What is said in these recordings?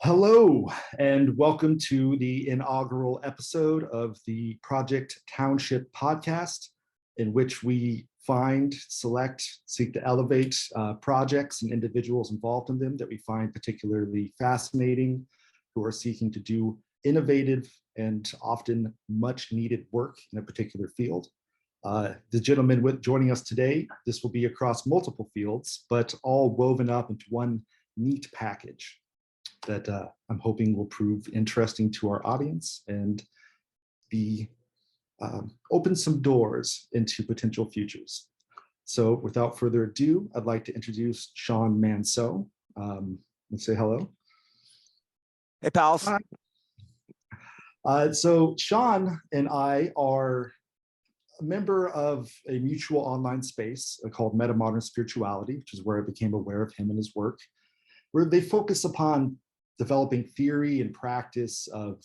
Hello, and welcome to the inaugural episode of the Project Township podcast, in which we find, select, seek to elevate projects and individuals involved in them that we find particularly fascinating, who are seeking to do innovative and often much needed work in a particular field. The gentleman joining us today, this will be across multiple fields, but all woven up into one neat package that I'm hoping will prove interesting to our audience and be open some doors into potential futures. So without further ado, I'd like to introduce Sean Manseau. Let's say hello. Hey, pals. So Sean and I are a member of a mutual online space called Metamodern Spirituality, which is where I became aware of him and his work, where they focus upon developing theory and practice of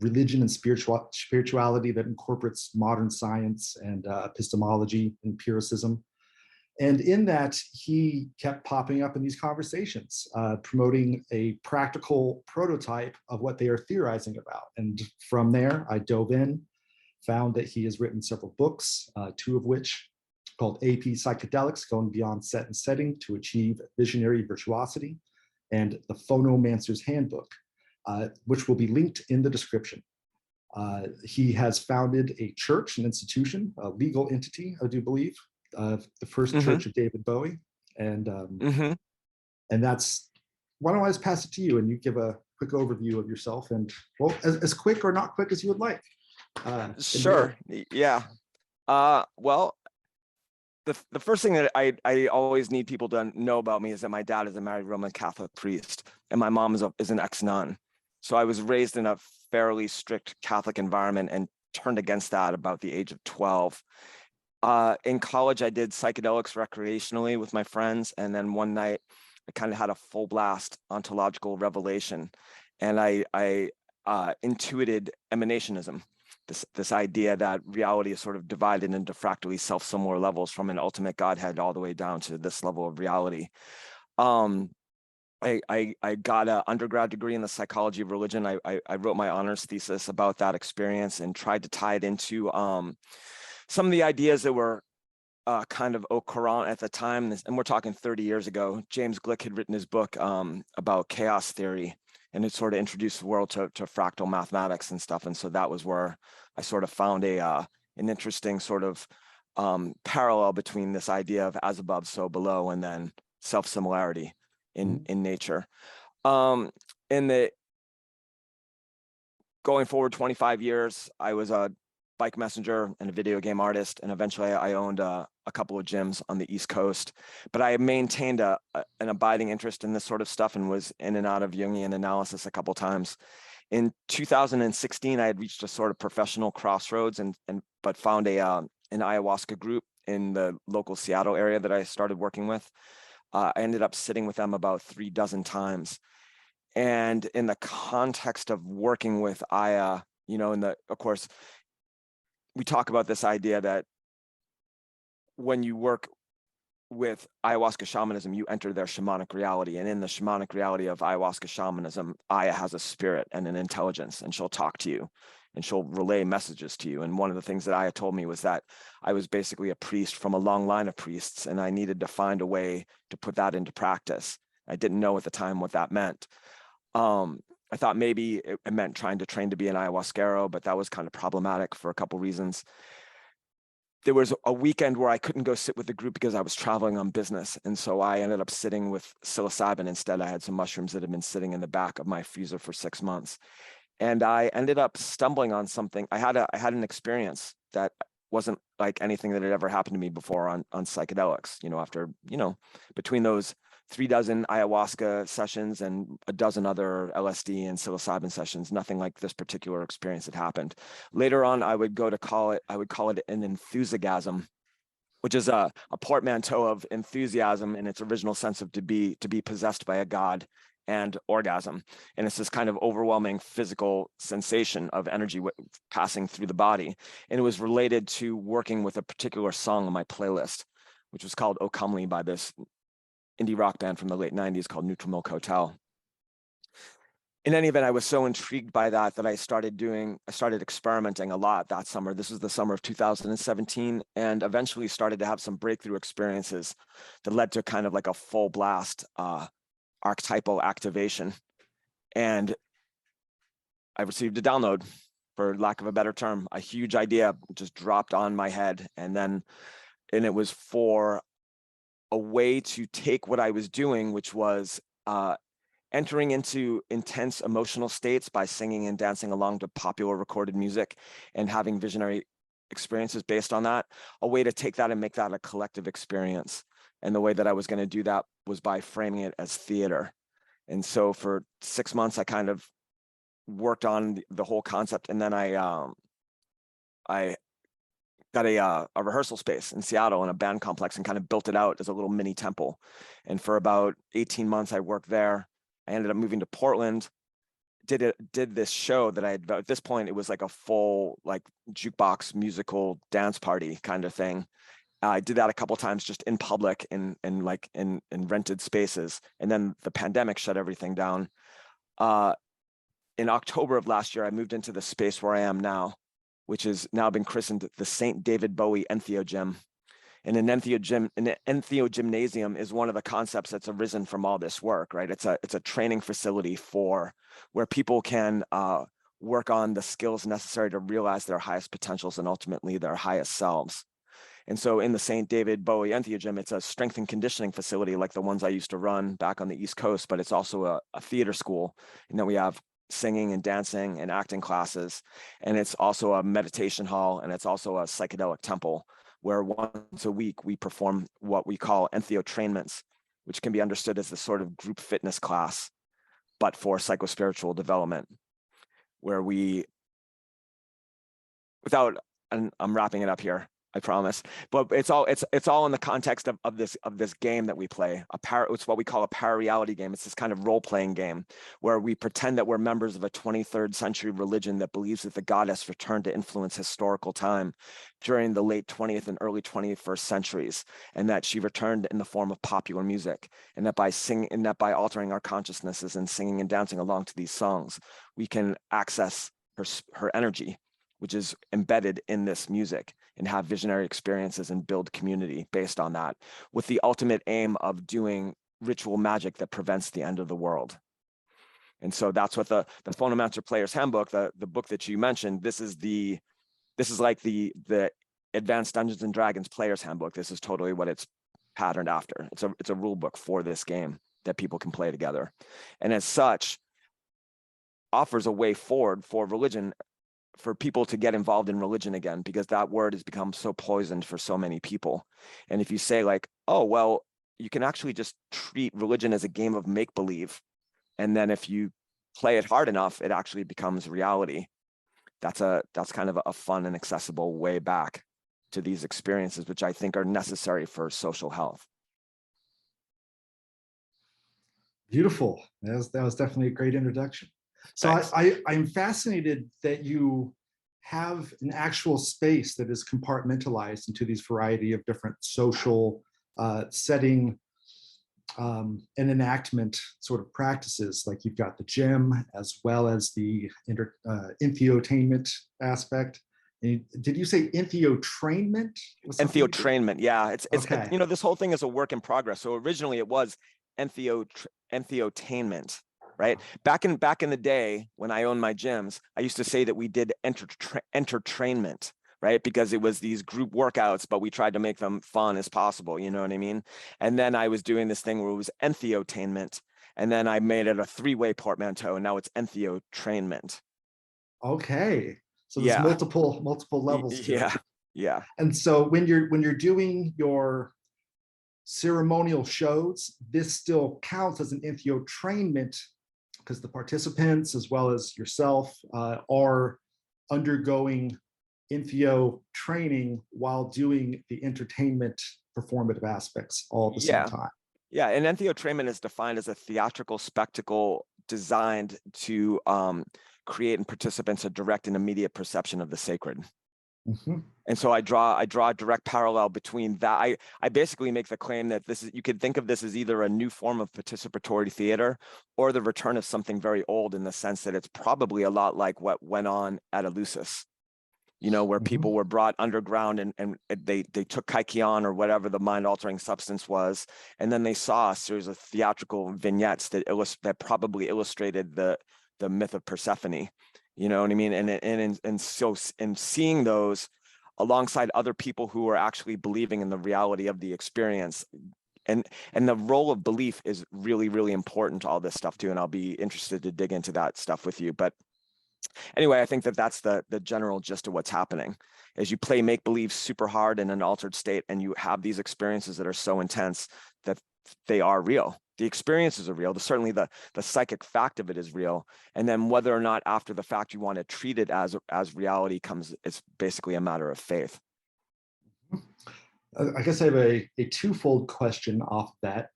religion and spirituality that incorporates modern science and epistemology, empiricism. And in that, he kept popping up in these conversations, promoting a practical prototype of what they are theorizing about. And from there, I dove in, found that he has written several books, two of which called AP Psychedelics, Going Beyond Set and Setting to Achieve Visionary Virtuosity, and the Phonomancer's Handbook, which will be linked in the description. He has founded a church, an institution, a legal entity, I do believe, the First Church of David Bowie. And that's, why don't I just pass it to you and you give a quick overview of yourself and, well, as quick or not quick as you would like. Sure. Yeah. Well, the first thing that I always need people to know about me is that my dad is a married Roman Catholic priest and my mom is an ex-nun. So I was raised in a fairly strict Catholic environment and turned against that about the age of 12. In college, I did psychedelics recreationally with my friends. And then one night I kind of had a full blast ontological revelation. And I intuited emanationism. This idea that reality is sort of divided into fractally self-similar levels from an ultimate Godhead all the way down to this level of reality. I got an undergrad degree in the psychology of religion. I wrote my honors thesis about that experience and tried to tie it into some of the ideas that were kind of au courant at the time. And we're talking 30 years ago. James Glick had written his book about chaos theory, and it sort of introduced the world to fractal mathematics and stuff. And so that was where I sort of found an interesting sort of parallel between this idea of as above, so below, and then self-similarity in nature. In the going forward 25 years, I was a bike messenger and a video game artist, and eventually I owned a couple of gyms on the East Coast. But I maintained an abiding interest in this sort of stuff and was in and out of Jungian analysis a couple times. In 2016, I had reached a sort of professional crossroads but found an ayahuasca group in the local Seattle area that I started working with. I ended up sitting with them about 36 times. And in the context of working with Aya, of course, we talk about this idea that when you work with ayahuasca shamanism, you enter their shamanic reality. And in the shamanic reality of ayahuasca shamanism, Aya has a spirit and an intelligence, and she'll talk to you and she'll relay messages to you. And one of the things that Aya told me was that I was basically a priest from a long line of priests, and I needed to find a way to put that into practice. I didn't know at the time what that meant. I thought maybe it meant trying to train to be an ayahuasquero, but that was kind of problematic for a couple reasons. There was a weekend where I couldn't go sit with the group because I was traveling on business. And so I ended up sitting with psilocybin instead. I had some mushrooms that had been sitting in the back of my freezer for 6 months. And I ended up stumbling on something. I had an experience that wasn't like anything that had ever happened to me before on psychedelics, after, between those 36 ayahuasca sessions and a dozen other LSD and psilocybin sessions, nothing like this particular experience had happened. Later on, I would call it an enthusiasm, which is a portmanteau of enthusiasm in its original sense of to be possessed by a god, and orgasm. And it's this kind of overwhelming physical sensation of energy passing through the body. And it was related to working with a particular song on my playlist, which was called O Comely by this indie rock band from the late 90s called Neutral Milk Hotel. in any event, I was so intrigued by that I started experimenting a lot that summer. This was the summer of 2017, and eventually started to have some breakthrough experiences that led to kind of like a full blast archetypal activation. And I received a download, for lack of a better term, a huge idea just dropped on my head. And it was for a way to take what I was doing, which was entering into intense emotional states by singing and dancing along to popular recorded music and having visionary experiences based on that, a way to take that and make that a collective experience. And the way that I was going to do that was by framing it as theater. And so for 6 months, I kind of worked on the whole concept. And then I got a rehearsal space in Seattle in a band complex and kind of built it out as a little mini temple. And for about 18 months, I worked there. I ended up moving to Portland, did this show that at this point, it was like a full like jukebox musical dance party kind of thing. I did that a couple times just in public in rented spaces. And then the pandemic shut everything down. In October of last year, I moved into the space where I am now, which has now been christened the St. David Bowie Entheo Gym. And an Entheo Gymnasium is one of the concepts that's arisen from all this work, right? It's a training facility where people can work on the skills necessary to realize their highest potentials and ultimately their highest selves. And so in the St. David Bowie Entheo Gym, it's a strength and conditioning facility like the ones I used to run back on the East Coast, but it's also a theater school. And then we have singing and dancing and acting classes. And it's also a meditation hall, and it's also a psychedelic temple, where once a week we perform what we call entheotrainments, which can be understood as the sort of group fitness class, but for psychospiritual development, where and I'm wrapping it up here, I promise, but it's all in the context of this game that we play. It's what we call a para-reality game. It's this kind of role-playing game where we pretend that we're members of a 23rd century religion that believes that the goddess returned to influence historical time during the late 20th and early 21st centuries, and that she returned in the form of popular music, and that by altering our consciousnesses and singing and dancing along to these songs, we can access her energy, which is embedded in this music, and have visionary experiences and build community based on that, with the ultimate aim of doing ritual magic that prevents the end of the world. And so that's what the Phonomancer Player's Handbook, the book that you mentioned, this is like the Advanced Dungeons and Dragons Player's Handbook. This is totally what it's patterned after. It's a rule book for this game that people can play together. And as such, offers a way forward for religion, for people to get involved in religion again, because that word has become so poisoned for so many people. And if you say like, oh, well, you can actually just treat religion as a game of make-believe, and then if you play it hard enough, it actually becomes reality. That's kind of a fun and accessible way back to these experiences, which I think are necessary for social health. Beautiful. That was definitely a great introduction. So I'm fascinated that you have an actual space that is compartmentalized into these variety of different social setting and enactment sort of practices. Like you've got the gym as well as the entheotainment aspect. And did you say entheotrainment? Entheotrainment, yeah. It's okay. this whole thing is a work in progress. So originally it was entheotainment. Right. Back in the day when I owned my gyms, I used to say that we did entertainment, right? Because it was these group workouts, but we tried to make them fun as possible. You know what I mean? And then I was doing this thing where it was entheotainment, and then I made it a 3-way portmanteau, and now it's entheotrainment. Okay. So there's multiple levels to it. Yeah. And so when you're doing your ceremonial shows, this still counts as an entheotrainment, because the participants as well as yourself are undergoing entheo training while doing the entertainment performative aspects all at the same time. Yeah, and entheotrainment is defined as a theatrical spectacle designed to create in participants a direct and immediate perception of the sacred. Mhm. And so I draw a direct parallel between that. I basically make the claim that you could think of this as either a new form of participatory theater or the return of something very old, in the sense that it's probably a lot like what went on at Eleusis, where people were brought underground and they took kykeon, or whatever the mind altering substance was, and then they saw a series of theatrical vignettes that probably illustrated the myth of Persephone. You know what I mean? And so in seeing those alongside other people who are actually believing in the reality of the experience, and the role of belief is really, really important to all this stuff too. And I'll be interested to dig into that stuff with you. But anyway, I think that's the general gist of what's happening. Is you play make believe super hard in an altered state, and you have these experiences that are so intense that they are real. The experiences are real. Certainly the psychic fact of it is real. And then whether or not after the fact you want to treat it as reality comes, it's basically a matter of faith. I guess I have a twofold question off that.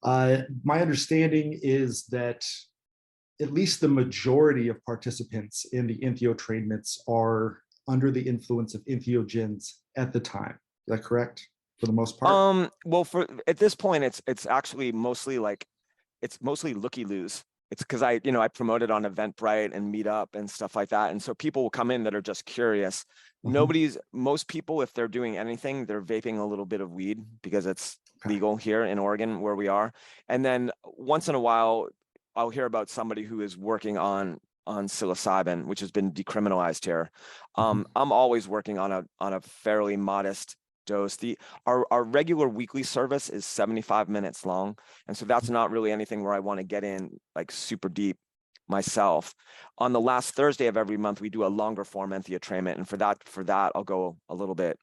My understanding is that at least the majority of participants in the entheotrainments are under the influence of entheogens at the time. Is that correct? For the most part? Well, at this point, it's actually mostly looky-loos. It's because I promote it on Eventbrite and Meetup and stuff like that. And so people will come in that are just curious. Most people, if they're doing anything, they're vaping a little bit of weed because it's legal here in Oregon where we are. And then once in a while, I'll hear about somebody who is working on psilocybin, which has been decriminalized here. I'm always working on a fairly modest dose. Our regular weekly service is 75 minutes long, and so that's not really anything where I want to get in like super deep myself. On the last Thursday of every month, we do a longer form entheotrainment, and for that I'll go a little bit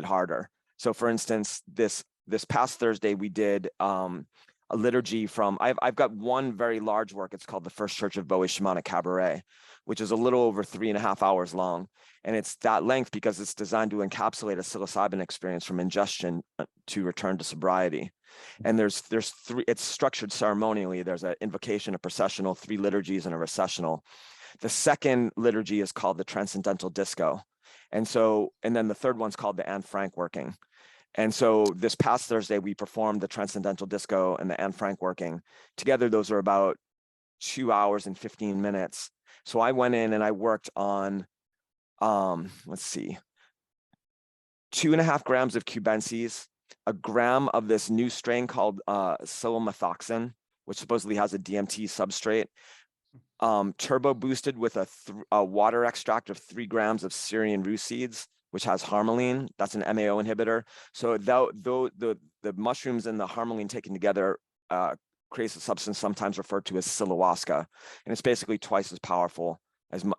harder. So for instance, this past Thursday we did a liturgy from, I've got one very large work. It's called The First Church of Bowie Shamanic Cabaret, which is a little over 3.5 hours long. And it's that length because it's designed to encapsulate a psilocybin experience from ingestion to return to sobriety. And there's three, it's structured ceremonially. There's an invocation, a processional, 3 liturgies, and a recessional. The second liturgy is called the Transcendental Disco. And then the third one's called the Anne Frank Working. And so this past Thursday, we performed the Transcendental Disco and the Anne Frank Working. Together, those are about 2 hours and 15 minutes. So I went in and I worked on, 2.5 grams of cubensis, a gram of this new strain called psilomethoxin, which supposedly has a DMT substrate, turbo boosted with a water extract of 3 grams of Syrian rue seeds, which has harmaline. That's an MAO inhibitor. So the mushrooms and the harmaline taken together creates a substance sometimes referred to as psilohuasca, and it's basically twice as powerful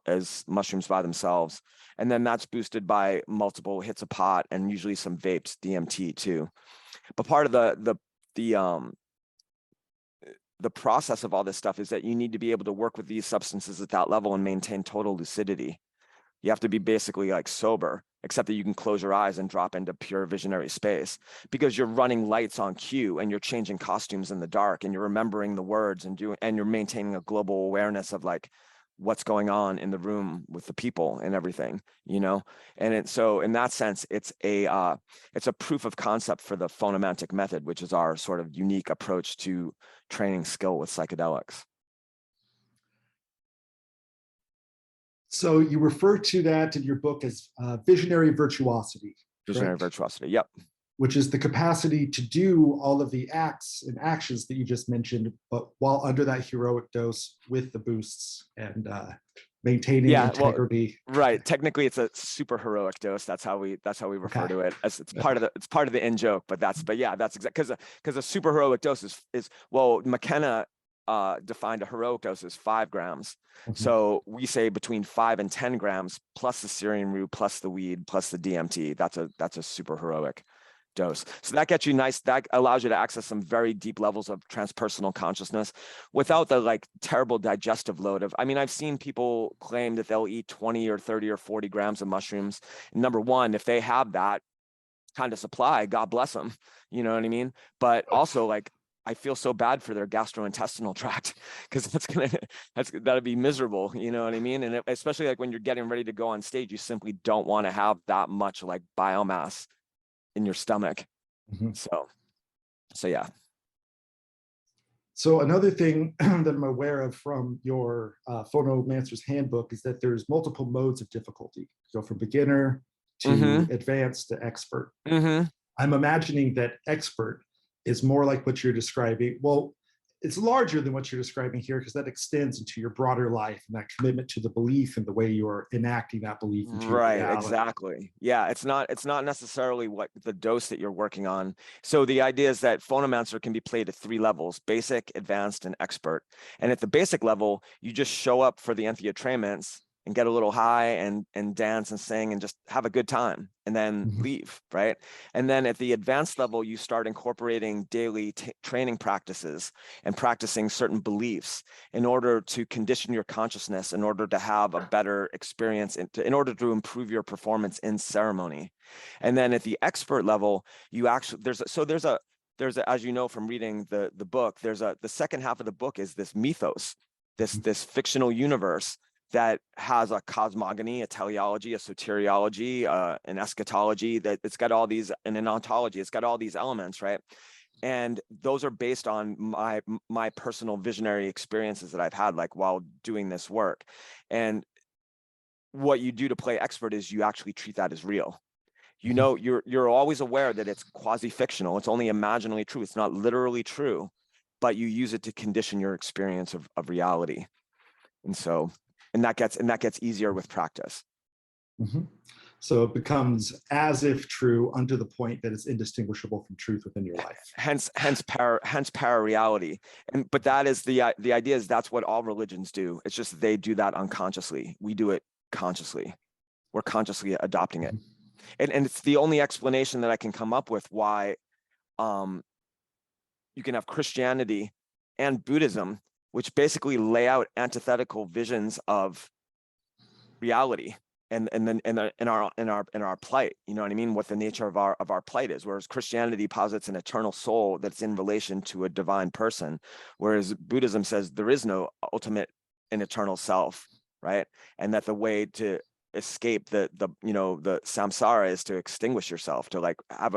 as mushrooms by themselves. And then that's boosted by multiple hits of pot and usually some vapes, DMT too. But part of the process of all this stuff is that you need to be able to work with these substances at that level and maintain total lucidity. You have to be basically like sober, except that you can close your eyes and drop into pure visionary space because you're running lights on cue and you're changing costumes in the dark and you're remembering the words and you're maintaining a global awareness of like what's going on in the room with the people and everything, And so in that sense, it's a proof of concept for the phonomantic method, which is our sort of unique approach to training skill with psychedelics. So you refer to that in your book as visionary virtuosity. Visionary virtuosity, yep. Which is the capacity to do all of the acts and actions that you just mentioned, but while under that heroic dose with the boosts and maintaining integrity. Well, right. Technically, it's a super heroic dose. That's how we refer to it. As it's part of the in joke. But that's exactly because a super heroic dose is McKenna defined a heroic dose as 5 grams. So we say between 5 and 10 grams plus the Syrian rue plus the weed plus the DMT. That's a super heroic dose. So that gets you that allows you to access some very deep levels of transpersonal consciousness without the like terrible digestive load of, I've seen people claim that they'll eat 20 or 30 or 40 grams of mushrooms. Number one, if they have that kind of supply, God bless them, you know what I mean? But also like I feel so bad for their gastrointestinal tract because that'd be miserable. You know what I mean? And especially like when you're getting ready to go on stage, you simply don't want to have that much like biomass in your stomach. Mhm. So yeah. So another thing that I'm aware of from your Phonomancer's Handbook is that there's multiple modes of difficulty. Go from beginner to Mm-hmm. advanced to expert. Mm-hmm. I'm imagining that expert is more like what you're describing. Well, it's larger than what you're describing here because that extends into your broader life and that commitment to the belief and the way you're enacting that belief into your Right, reality. exactly. Yeah, it's not necessarily what the dose that you're working on. So the idea is that Phonomancer can be played at 3 levels: basic, advanced, and expert. And at the basic level, you just show up for the entheotrainments and get a little high and dance and sing and just have a good time and then Mhm. leave, right? And then at the advanced level, you start incorporating daily training practices and practicing certain beliefs in order to condition your consciousness, in order to have a better experience, in order to improve your performance in ceremony. And then at the expert level, you actually, there's a, as you know from reading the book, the second half of the book is this mythos, this fictional universe that has a cosmogony, a teleology, a soteriology, an eschatology, that it's got all these, and an ontology, it's got all these elements, right? And those are based on my personal visionary experiences that I've had, like while doing this work. And what you do to play expert is you actually treat that as real. You know, you're always aware that it's quasi-fictional, it's only imaginally true, it's not literally true, but you use it to condition your experience of reality. And so, and that gets easier with practice. Mhm. So it becomes as if true unto the point that it's indistinguishable from truth within your life. Hence para reality. And but that is the idea is that's what all religions do. It's just they do that unconsciously. We do it consciously. We're consciously adopting it. And it's the only explanation that I can come up with why you can have Christianity and Buddhism, which basically lay out antithetical visions of reality and then in our plight. You know what I mean? What the nature of our plight is. Whereas Christianity posits an eternal soul that's in relation to a divine person, whereas Buddhism says there is no ultimate and eternal self, right? And that the way to escape the samsara is to extinguish yourself, to like have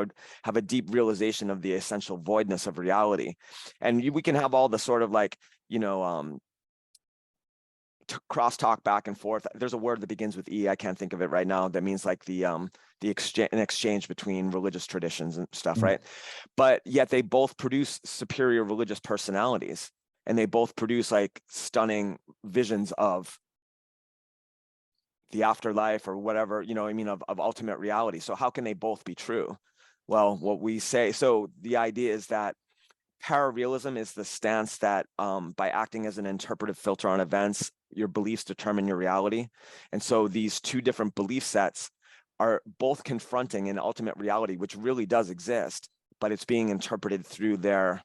a deep realization of the essential voidness of reality. And we can have all the sort of like, crosstalk back and forth. There's a word that begins with E. I can't think of it right now. That means like an exchange between religious traditions and stuff, right? But yet they both produce superior religious personalities, and they both produce like stunning visions of the afterlife or whatever, of ultimate reality. So how can they both be true? Well, what we say, so the idea is that pararealism is the stance that by acting as an interpretive filter on events, your beliefs determine your reality. And so these two different belief sets are both confronting an ultimate reality, which really does exist, but it's being interpreted through their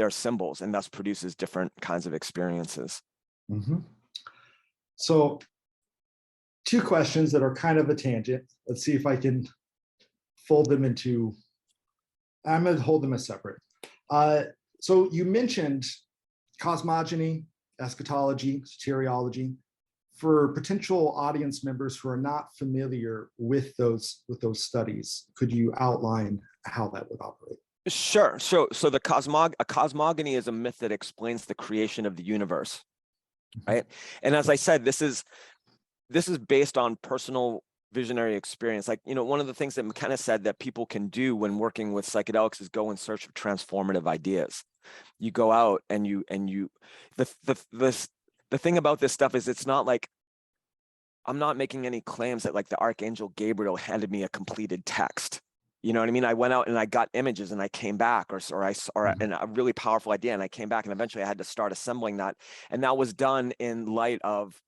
symbols, and thus produces different kinds of experiences. Mm-hmm. So 2 questions that are kind of a tangent. Let's see if I can fold them into, I'm going to hold them as separate. So you mentioned cosmogony, eschatology, soteriology. For potential audience members who are not familiar with those studies, could you outline how that would operate? Sure. So a cosmogony is a myth that explains the creation of the universe, right? And as I said, this is based on personal visionary experience. Like, one of the things that McKenna said that people can do when working with psychedelics is go in search of transformative ideas. You go out and the thing about this stuff is it's not like I'm not making any claims that like the Archangel Gabriel handed me a completed text. You know what I mean? I went out and I got images and I came back, or a really powerful idea, and I came back, and eventually I had to start assembling that. And that was done in light of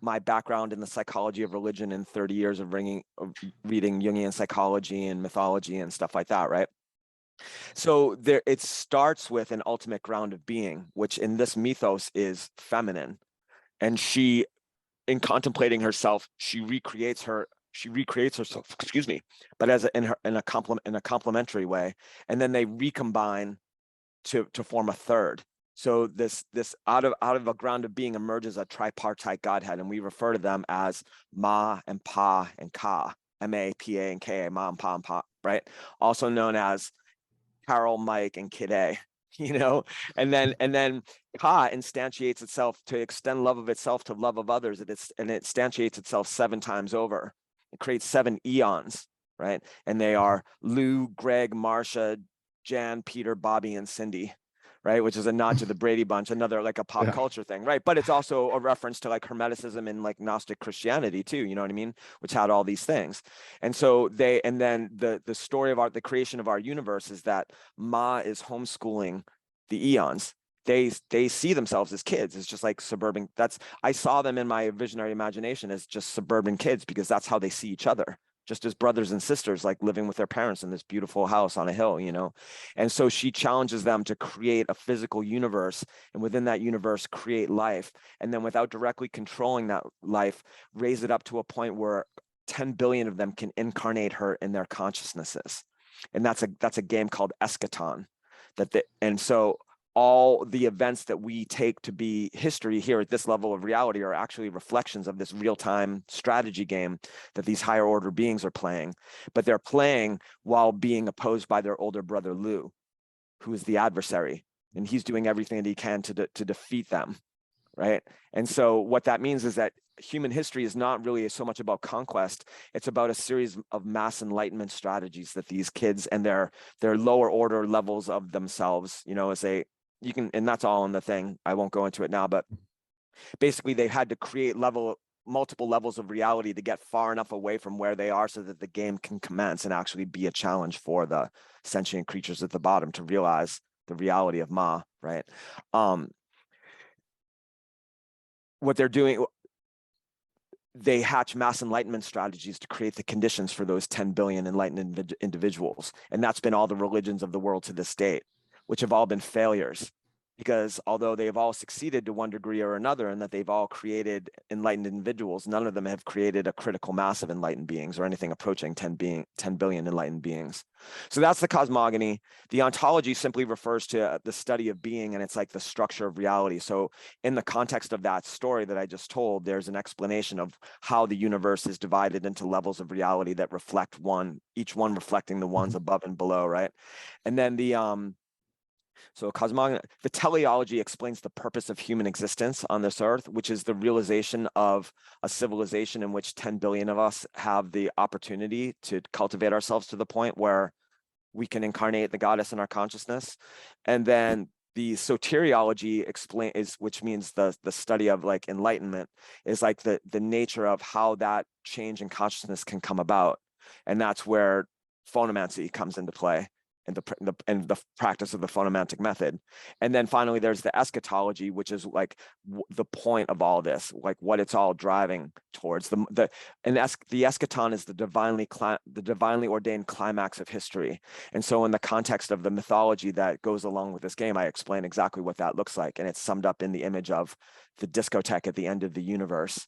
my background in the psychology of religion and 30 years of reading Jungian psychology and mythology and stuff like that, right? So it starts with an ultimate ground of being, which in this mythos is feminine. And she, in contemplating herself, she recreates herself, excuse me, but in a complementary way. And then they recombine to form a third. So this out of a ground of being emerges a tripartite Godhead, and we refer to them as Ma and Pa and Ka, M-A-P-A and K-A, Ma and Pa, right? Also known as Carol, Mike, and Kid A, you know, and then Ka instantiates itself to extend love of itself to love of others, and it instantiates itself 7 times over. It creates 7 eons, right? And they are Lou, Greg, Marsha, Jan, Peter, Bobby, and Cindy, right? Which is a nod to the Brady Bunch, another like a pop culture thing, right? But it's also a reference to like Hermeticism and like Gnostic Christianity too, you know what I mean? Which had all these things. And so then the story of the creation of our universe is that Ma is homeschooling the eons. They see themselves as kids. It's just like suburban. I saw them in my visionary imagination as just suburban kids, because that's how they see each other, just as brothers and sisters, like living with their parents in this beautiful house on a hill, you know? And so she challenges them to create a physical universe, and within that universe, create life. And then without directly controlling that life, raise it up to a point where 10 billion of them can incarnate her in their consciousnesses. And that's a game called Eschaton. And so all the events that we take to be history here at this level of reality are actually reflections of this real-time strategy game that these higher order beings are playing, but they're playing while being opposed by their older brother, Lou, who is the adversary, and he's doing everything that he can to defeat them, right? And so what that means is that human history is not really so much about conquest. It's about a series of mass enlightenment strategies that these kids and their lower order levels of themselves, you know, and that's all in the thing. I won't go into it now, but basically they had to create multiple levels of reality to get far enough away from where they are so that the game can commence and actually be a challenge for the sentient creatures at the bottom to realize the reality of Ma, right? What they're doing, they hatch mass enlightenment strategies to create the conditions for those 10 billion enlightened individuals. And that's been all the religions of the world to this date, which have all been failures, because although they've all succeeded to one degree or another, and that they've all created enlightened individuals, none of them have created a critical mass of enlightened beings or anything approaching 10 billion enlightened beings. So that's the cosmogony. The ontology simply refers to the study of being, and it's like the structure of reality. So in the context of that story that I just told, there's an explanation of how the universe is divided into levels of reality that reflect each one reflecting the ones above and below, right? And then so cosmogony, the teleology explains the purpose of human existence on this earth, which is the realization of a civilization in which 10 billion of us have the opportunity to cultivate ourselves to the point where we can incarnate the goddess in our consciousness. And then the soteriology which means the study of like enlightenment, is like the nature of how that change in consciousness can come about. And that's where phonomancy comes into play, and the practice of the phonomantic method. And then finally, there's the eschatology, which is like the point of all this, like what it's all driving towards. The eschaton is the divinely ordained climax of history. And so in the context of the mythology that goes along with this game, I explain exactly what that looks like. And it's summed up in the image of the discotheque at the end of the universe.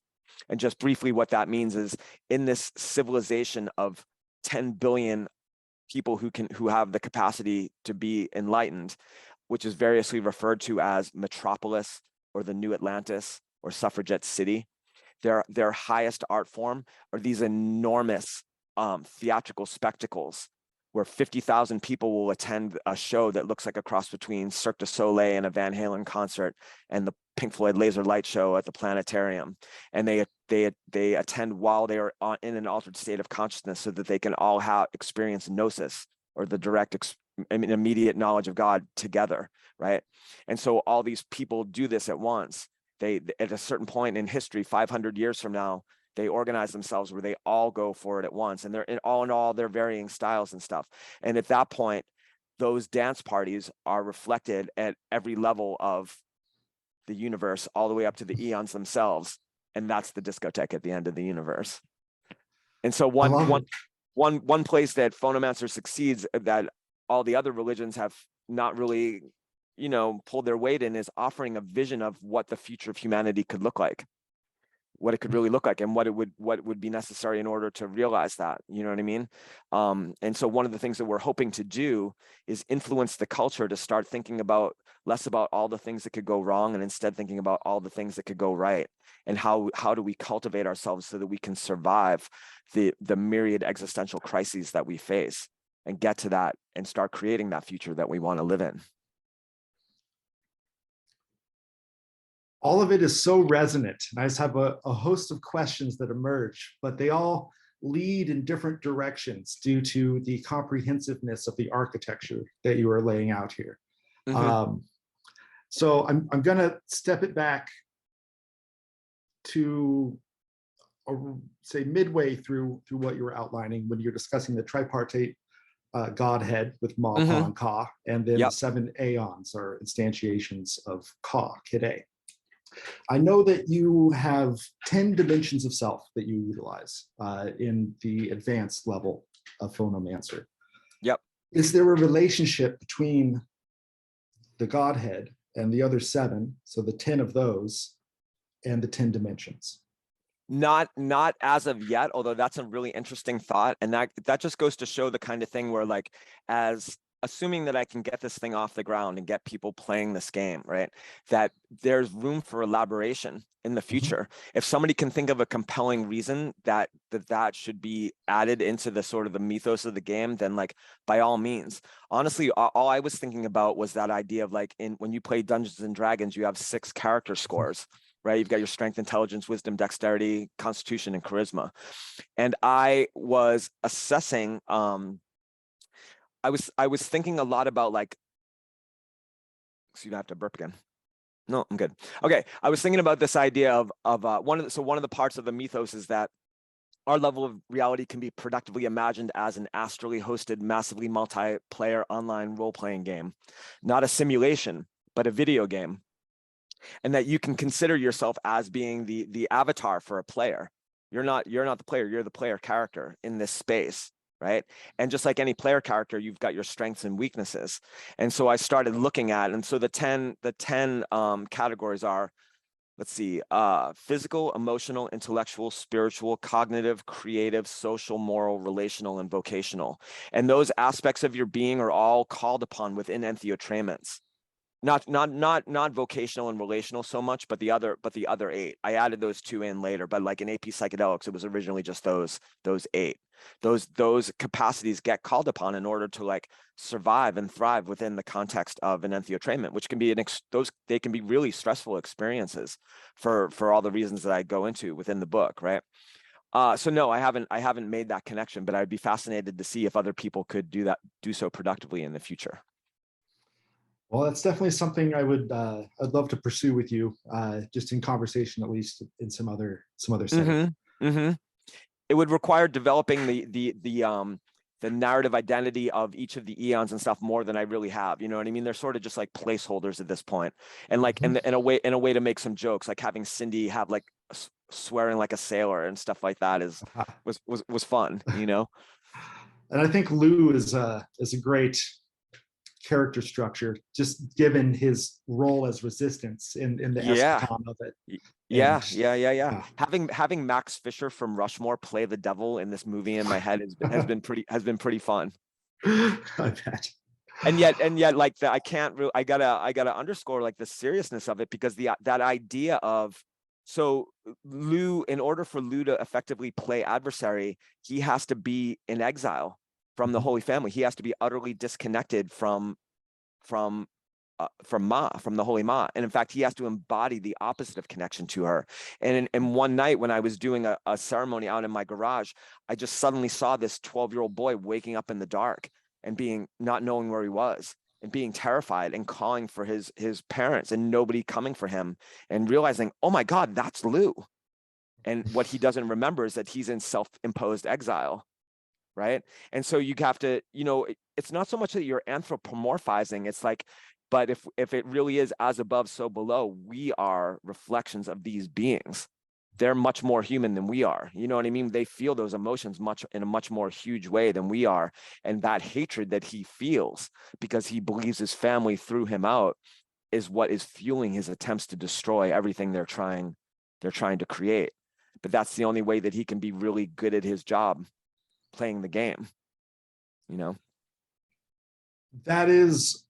And just briefly, what that means is, in this civilization of 10 billion people who have the capacity to be enlightened, which is variously referred to as Metropolis or the New Atlantis or Suffragette City, their highest art form are these enormous theatrical spectacles where 50,000 people will attend a show that looks like a cross between Cirque du Soleil and a Van Halen concert and the Pink Floyd laser light show at the planetarium. And they attend while they are in an altered state of consciousness, so that they can all experience gnosis, or the direct immediate knowledge of God together, right? And so all these people do this at once. They, at a certain point in history, 500 years from now, they organize themselves where they all go for it at once, and they're in all their varying styles and stuff. And at that point, those dance parties are reflected at every level of the universe, all the way up to the eons themselves. And that's the discotheque at the end of the universe. And so one place that Phonomancer succeeds, that all the other religions have not really, pulled their weight in, is offering a vision of what the future of humanity could look like. what it could really look like, and what would be necessary in order to realize that, you know what I mean? And so one of the things that we're hoping to do is influence the culture to start thinking about less about all the things that could go wrong, and instead thinking about all the things that could go right, and how do we cultivate ourselves so that we can survive the myriad existential crises that we face, and get to that and start creating that future that we want to live in. All of it is so resonant, and I just have a host of questions that emerge, but they all lead in different directions due to the comprehensiveness of the architecture that you are laying out here. So I'm going to step it back to say midway through what you were outlining when you're discussing the tripartite Godhead with Ma, Pa, and Ka, and then the 7 aeons or instantiations of Ka, Kide. I know that you have 10 dimensions of self that you utilize in the advanced level of Phonomancer. Yep. Is there a relationship between the Godhead and the other 7, so the 10 of those, and the 10 dimensions? Not as of yet, although that's a really interesting thought. And that just goes to show the kind of thing where, like, as assuming that I can get this thing off the ground and get people playing this game, right, that there's room for elaboration in the future. If somebody can think of a compelling reason that should be added into the sort of the mythos of the game, then, like, by all means. Honestly, all I was thinking about was that idea of, like, when you play Dungeons and Dragons, you have 6 character scores, right? You've got your strength, intelligence, wisdom, dexterity, constitution, and charisma. And I was assessing, I was thinking a lot about, like, excuse me, I have to burp again. No, I'm good. Okay, I was thinking about this idea of one of the parts of the mythos is that our level of reality can be productively imagined as an astrally hosted, massively multiplayer online role-playing game, not a simulation, but a video game. And that you can consider yourself as being the avatar for a player. You're not the player, you're the player character in this space, right? And just like any player character, you've got your strengths and weaknesses. And so I started looking at, and so the 10 categories are, let's see, physical, emotional, intellectual, spiritual, cognitive, creative, social, moral, relational, and vocational. And those aspects of your being are all called upon within entheotraements. Not vocational and relational so much, but the other 8. I added those 2 in later, but like in AP psychedelics, it was originally just those 8. Those capacities get called upon in order to, like, survive and thrive within the context of an entheotrainment, which can be they can be really stressful experiences for all the reasons that I go into within the book, right? So no, I haven't made that connection, but I'd be fascinated to see if other people could do so productively in the future. Well, that's definitely something I'd love to pursue with you, just in conversation, at least in some other setting. It would require developing the narrative identity of each of the eons and stuff more than I really have. You know what I mean? They're sort of just like placeholders at this point, and like in a way to make some jokes, like having Cindy have, like, swearing like a sailor and stuff like that was fun, you know. And I think Lou is a great character structure, just given his role as resistance in the eschaton of it. Yeah. Having Max Fisher from Rushmore play the devil in this movie in my head has been pretty fun. I bet. And yet, like, I gotta underscore, like, the seriousness of it, because that idea of, so Lou, in order for Lou to effectively play adversary, he has to be in exile from the Holy Family. He has to be utterly disconnected from Ma, from the Holy Ma. And in fact, he has to embody the opposite of connection to her. And one night when I was doing a ceremony out in my garage, I just suddenly saw this 12-year-old boy waking up in the dark and not knowing where he was, and being terrified and calling for his parents, and nobody coming for him, and realizing, oh my God, that's Lou. And what he doesn't remember is that he's in self-imposed exile, right? And so you have to, it's not so much that you're anthropomorphizing, it's like, but if it really is as above, so below, we are reflections of these beings. They're much more human than we are. You know what I mean? They feel those emotions in a much more huge way than we are. And that hatred that he feels because he believes his family threw him out is what is fueling his attempts to destroy everything they're trying to create. but that's the only way that he can be really good at his job playing the game, you know? That is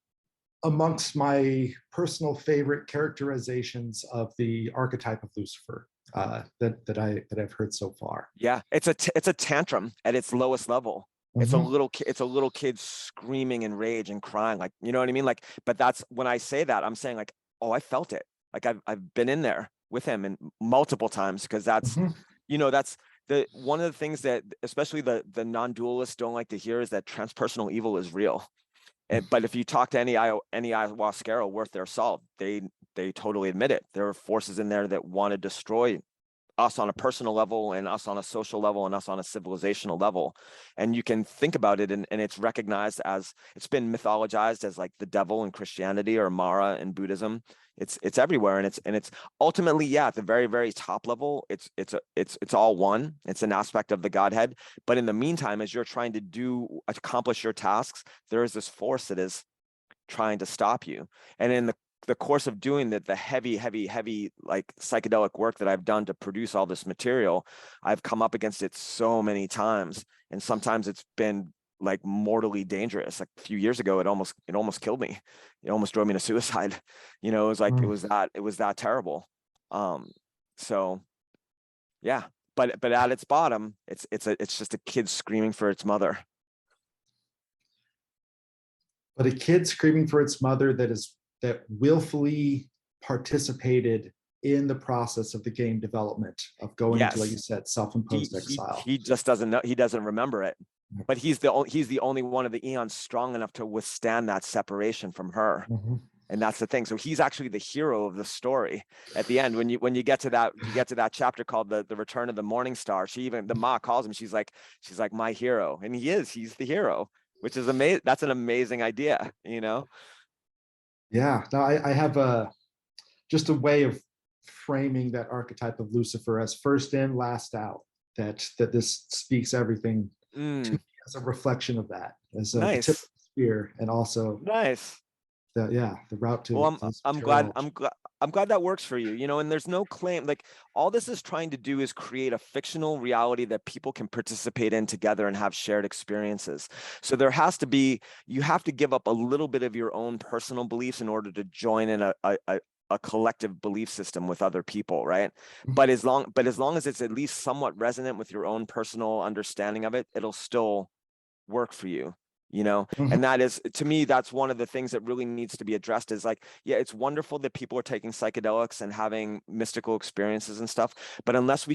amongst my personal favorite characterizations of the archetype of Lucifer that I've heard so far. Yeah, it's a tantrum at its lowest level. It's a Mhm. little kid screaming in rage and crying, like, you know what I mean? Like, but that's when I say that, I'm saying like, oh, I felt it. Like I've been in there with him and multiple times, because that's, Mhm. you know, that's the one of the things that especially the non-dualists don't like to hear is that transpersonal evil is real. But if you talk to any ayahuasquero worth their salt, they totally admit it. There are forces in there that want to destroy us on a personal level and us on a social level and us on a civilizational level. And you can think about it, and it's recognized as, it's been mythologized as like the devil in Christianity or Mara in Buddhism. It's everywhere, and it's ultimately, yeah, at the very, very top level, it's all one. It's an aspect of the Godhead. But in the meantime, as you're trying to accomplish your tasks, there is this force that is trying to stop you. And in the course of doing the heavy like psychedelic work that I've done to produce all this material, I've come up against it so many times, and sometimes it's been like mortally dangerous. Like a few years ago, it almost killed me. It almost drove me to suicide. You know, it was like Mm. it was that terrible. So yeah, but at its bottom, it's just a kid screaming for its mother. But a kid screaming for its mother that willfully participated in the process of the game development of going to, like you Yes. said, self-imposed exile. He just doesn't know. He doesn't remember it. But he's the only one of the eons strong enough to withstand that separation from her. Mhm. And that's the thing. So he's actually the hero of the story at the end. When you get to that chapter called the Return of the Morning Star. The Ma calls him. She's like my hero, and he's the hero, which is amazing. That's an amazing idea, you know. Yeah, no, I have just a way of framing that archetype of Lucifer as first in, last out. That this speaks everything to me as a reflection of that, as the tip of Nice, the spear, and also nice. the route Well, to this materiology. I'm glad that works for you, you know, and there's no claim, like all this is trying to do is create a fictional reality that people can participate in together and have shared experiences. So you have to give up a little bit of your own personal beliefs in order to join in a collective belief system with other people, right? But as long as it's at least somewhat resonant with your own personal understanding of it, it'll still work for you, you know. Mhm. And that is, to me, that's one of the things that really needs to be addressed, is like, yeah, it's wonderful that people are taking psychedelics and having mystical experiences and stuff, but unless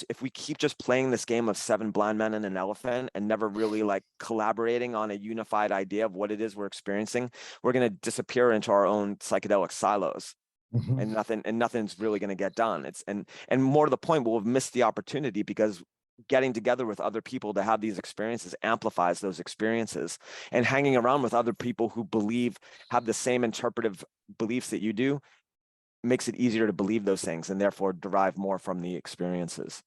if we keep just playing this game of seven blind men and an elephant and never really like collaborating on a unified idea of what it is we're experiencing, we're going to disappear into our own psychedelic silos, Mhm. and nothing's really going to get done. And more to the point, we'll have missed the opportunity, because getting together with other people to have these experiences amplifies those experiences, and hanging around with other people who have the same interpretive beliefs that you do makes it easier to believe those things, and therefore derive more from the experiences.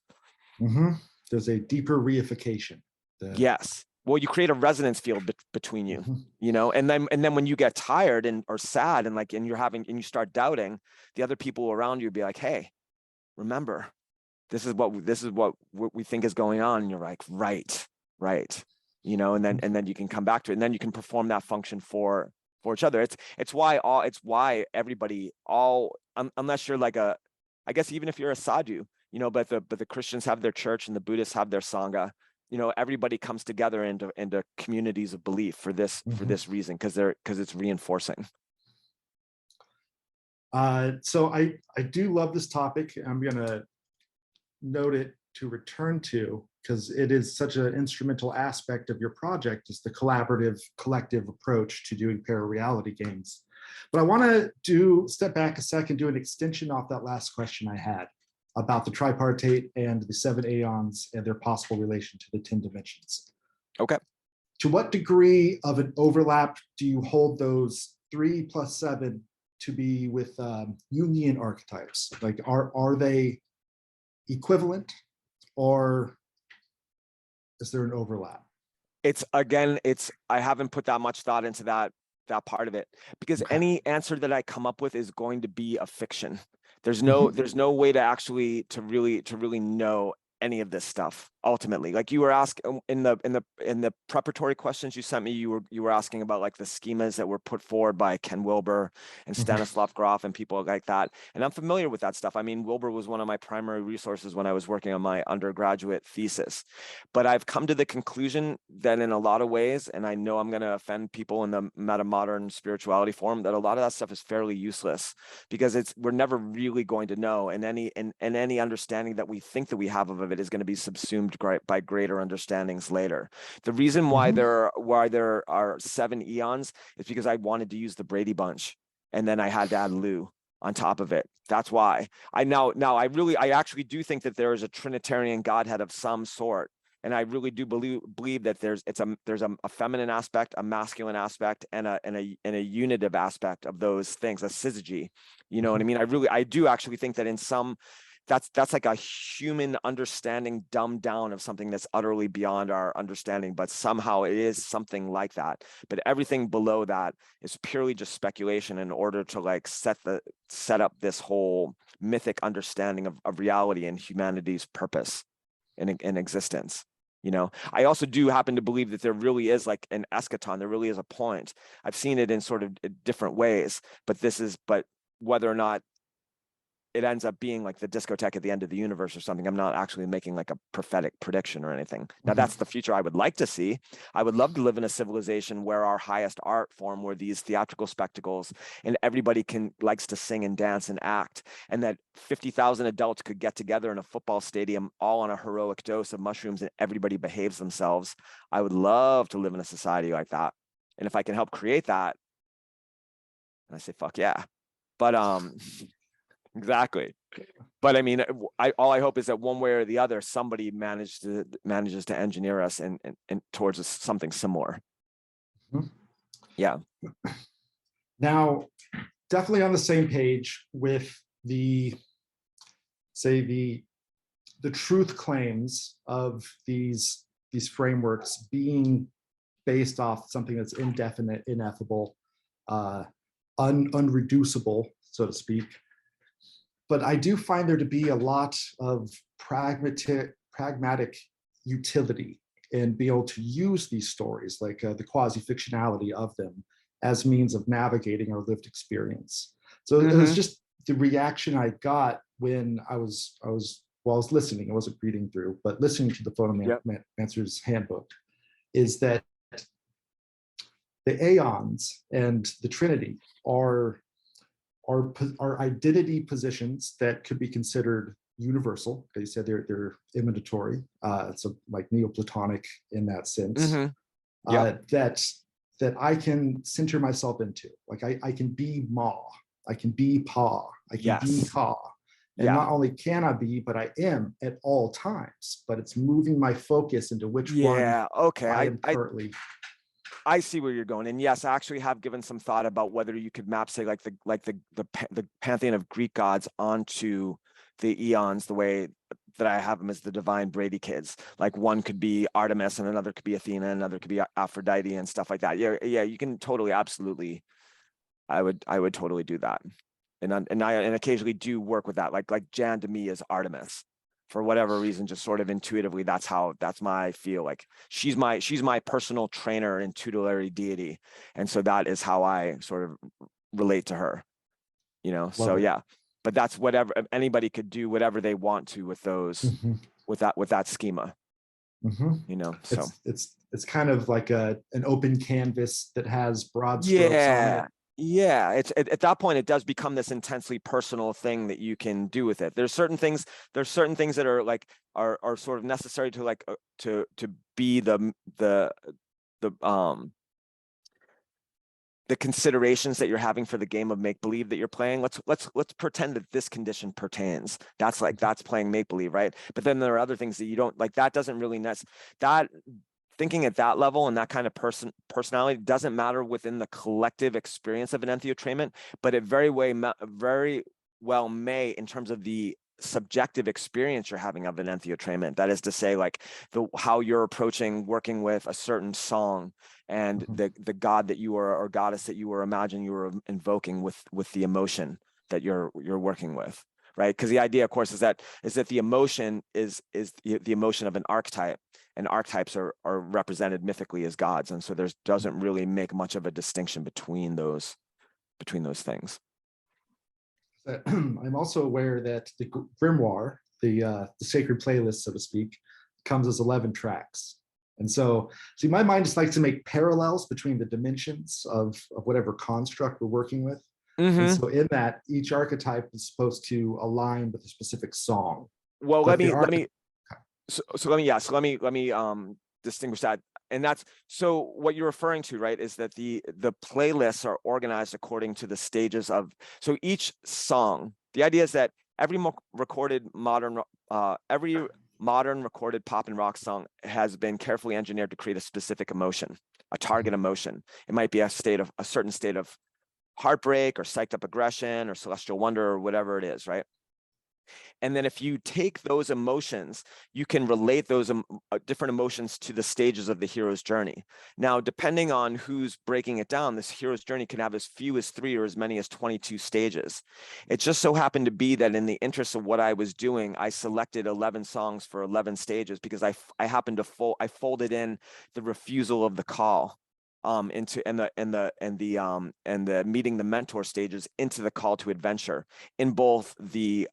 Mhm. There's a deeper reification. Yes. Well, you create a resonance field between you, Mhm. you know, and then when you get tired or sad and you start doubting, the other people around you be like, hey, remember, this is what we think is going on. And you're like, right. You know, and then you can come back to it, and then you can perform that function for each other. It's why everybody, unless you're like I guess even if you're a sadhu, you know, but the Christians have their church and the Buddhists have their Sangha. You know, everybody comes together into communities of belief for this Mhm. reason, because it's reinforcing. So I do love this topic. I'm gonna note it to return to, because it is such an instrumental aspect of your project, is the collaborative, collective approach to doing para-reality games. But I want to step back a second, do an extension off that last question I had about the tripartite and the seven aeons and their possible relation to the 10 dimensions. Okay. To what degree of an overlap do you hold those 3 plus 7 to be with Jungian archetypes? Like, are they equivalent, or is there an overlap? I haven't put that much thought into that part of it, because Okay. any answer that I come up with is going to be a fiction. There's no way to actually to really know any of this stuff ultimately. Like you were asking in the preparatory questions you sent me, you were asking about like the schemas that were put forward by Ken Wilber and Stanislav Grof and people like that. And I'm familiar with that stuff. I mean, Wilber was one of my primary resources when I was working on my undergraduate thesis. But I've come to the conclusion that in a lot of ways, and I know I'm going to offend people in the meta-modern spirituality forum, that a lot of that stuff is fairly useless because we're never really going to know, and any understanding that we think that we have of it is going to be subsumed by greater understandings later. The reason why there are 7 eons is because I wanted to use the Brady Bunch, and then I had to add Lou on top of it. That's why I actually do think that there is a Trinitarian Godhead of some sort. And I really do believe that there's a feminine aspect, a masculine aspect, and a unitive aspect of those things, a syzygy. You know what I mean? I do actually think that in some, that's like a human understanding dumbed down of something that's utterly beyond our understanding, but somehow it is something like that. But everything below that is purely just speculation in order to like set up this whole mythic understanding of reality and humanity's purpose in existence. You know, I also do happen to believe that there really is like an eschaton. There really is a point. I've seen it in sort of different ways, but whether or not it ends up being like the discotheque at the end of the universe or something, I'm not actually making like a prophetic prediction or anything. Now that's the future I would like to see. I would love to live in a civilization where our highest art form were these theatrical spectacles and everybody likes to sing and dance and act, and that 50,000 adults could get together in a football stadium all on a heroic dose of mushrooms and everybody behaves themselves. I would love to live in a society like that. And if I can help create that, I say, fuck yeah. But exactly. But I mean, all I hope is that one way or the other, somebody manages to engineer us and towards something similar. Yeah. Now, definitely on the same page with the truth claims of these frameworks being based off something that's indefinite, ineffable, unreducible, so to speak. But I do find there to be a lot of pragmatic utility in being able to use these stories, like the quasi-fictionality of them, as means of navigating our lived experience. So it was just the reaction I got when I was listening. I wasn't reading through, but listening to the Photomancer's Handbook, is that the aeons and the Trinity are identity positions that could be considered universal. They said they're imitatory. So like Neoplatonic in that sense. That I can center myself into. Like I can be Ma, I can be Pa, I can be Ha. And not only can I be, but I am at all times. But it's moving my focus into which one I am currently. I see where you're going, and yes, I actually have given some thought about whether you could map, say, like the pantheon of Greek gods onto the eons, the way that I have them as the divine Brady kids. Like one could be Artemis, and another could be Athena, and another could be Aphrodite, and stuff like that. Yeah, you can totally, absolutely. I would totally do that, and I occasionally do work with that. Like Jan to me is Artemis. For whatever reason, just sort of intuitively, that's my feel. Like she's my personal trainer and tutelary deity, and so that is how I sort of relate to her. You know, yeah. But that's whatever anybody could do, whatever they want to with those, with that schema. You know, so it's kind of like an open canvas that has broad strokes on it. Yeah, it's at that point it does become this intensely personal thing that you can do with it. There's certain things that are like are sort of necessary to like to be the considerations that you're having for the game of make believe that you're playing. Let's pretend that this condition pertains. That's playing make believe, right? But then there are other things that you don't like. That doesn't really that thinking at that level and that kind of personality doesn't matter within the collective experience of an entheotrainment, but it very well may in terms of the subjective experience you're having of an entheotrainment. That is to say, like how you're approaching working with a certain song and the god that you are or goddess that you were imagining you were invoking with the emotion that you're working with. right? Because the idea, of course, is that the emotion is the emotion of an archetype, and archetypes are represented mythically as gods, and so there doesn't really make much of a distinction between those things. I'm also aware that the grimoire, the sacred playlist, so to speak, comes as 11 tracks. And so, see, my mind just likes to make parallels between the dimensions of whatever construct we're working with. And so in that, each archetype is supposed to align with a specific song. Well, But let me distinguish that. And that's, so what you're referring to, right, is that the playlists are organized according to the stages of, so each song, the idea is that every modern recorded pop and rock song has been carefully engineered to create a specific emotion, a target emotion. It might be a certain state of heartbreak or psyched up aggression or celestial wonder or whatever it is, right? And then if you take those emotions, you can relate those different emotions to the stages of the hero's journey. Now, depending on who's breaking it down, this hero's journey can have as few as 3 or as many as 22 stages. It just so happened to be that in the interest of what I was doing, I selected 11 songs for 11 stages because I happened to I folded in the refusal of the call into the meeting the mentor stages into the call to adventure, in both the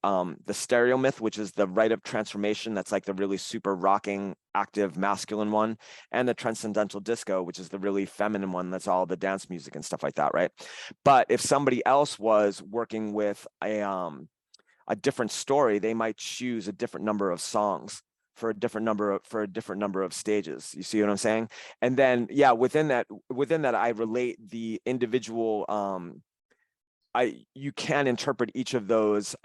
stereo myth, which is the rite of transformation, that's like the really super rocking active masculine one, and the transcendental disco, which is the really feminine one, that's all the dance music and stuff like that, right? But if somebody else was working with a different story, they might choose a different number of songs for a different number of stages. You see what I'm saying? And then, yeah, within that, I relate the individual. You can interpret each of those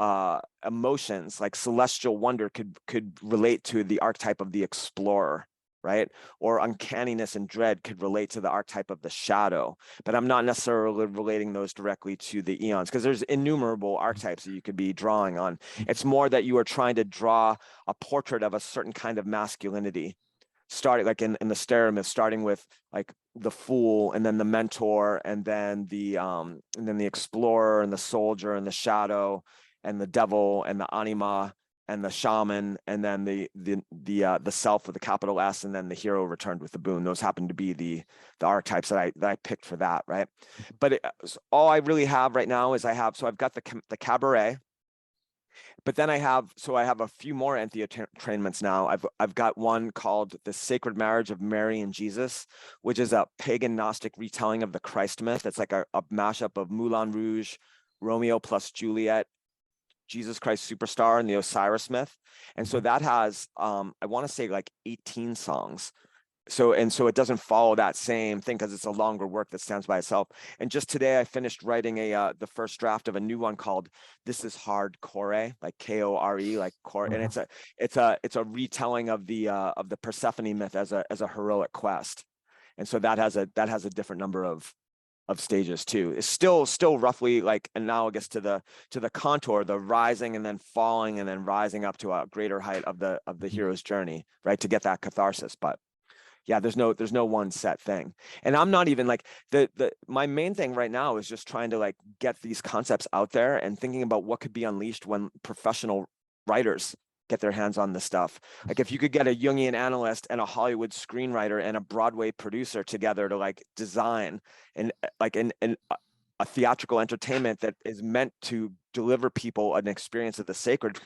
emotions. Like celestial wonder could relate to the archetype of the explorer, right? Or uncanniness and dread could relate to the archetype of the shadow. But I'm not necessarily relating those directly to the eons, because there's innumerable archetypes that you could be drawing on. It's more that you are trying to draw a portrait of a certain kind of masculinity, starting like in the stereo myth, starting with like the fool, and then the mentor, and then the explorer, and the soldier, and the shadow, and the devil, and the anima, and the shaman, and then the self with the capital S, and then the hero returned with the boon. Those happen to be the archetypes that I picked for that, right? But all I really have right now is I've got the cabaret, but then I have a few more entheotrainments now. I've got one called The Sacred Marriage of Mary and Jesus, which is a pagan Gnostic retelling of the Christ myth. It's like a mashup of Moulin Rouge, Romeo plus Juliet, Jesus Christ Superstar, and the Osiris myth. And so that has, I want to say like 18 songs. So it doesn't follow that same thing because it's a longer work that stands by itself. And just today I finished writing the first draft of a new one called This Is Hardcore, like Kore, like core. And it's a retelling of the Persephone myth as a heroic quest. And so that has a different number of stages too. It's still roughly like analogous to the contour, the rising and then falling and then rising up to a greater height of the hero's journey, right? To get that catharsis. But yeah, there's no one set thing. And I'm not even like my main thing right now is just trying to like get these concepts out there and thinking about what could be unleashed when professional writers get their hands on this stuff. Like if you could get a Jungian analyst and a Hollywood screenwriter and a Broadway producer together to like design and like a theatrical entertainment that is meant to deliver people an experience of the sacred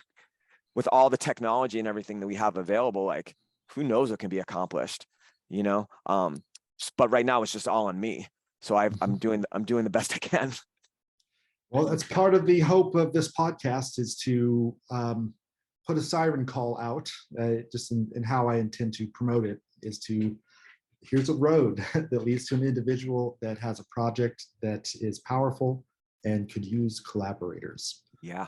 with all the technology and everything that we have available, like who knows what can be accomplished, you know? But right now it's just all on me. So I'm doing the best I can. Well, that's part of the hope of this podcast, is to put a siren call out, just in how I intend to promote it, is to, here's a road that leads to an individual that has a project that is powerful and could use collaborators. Yeah.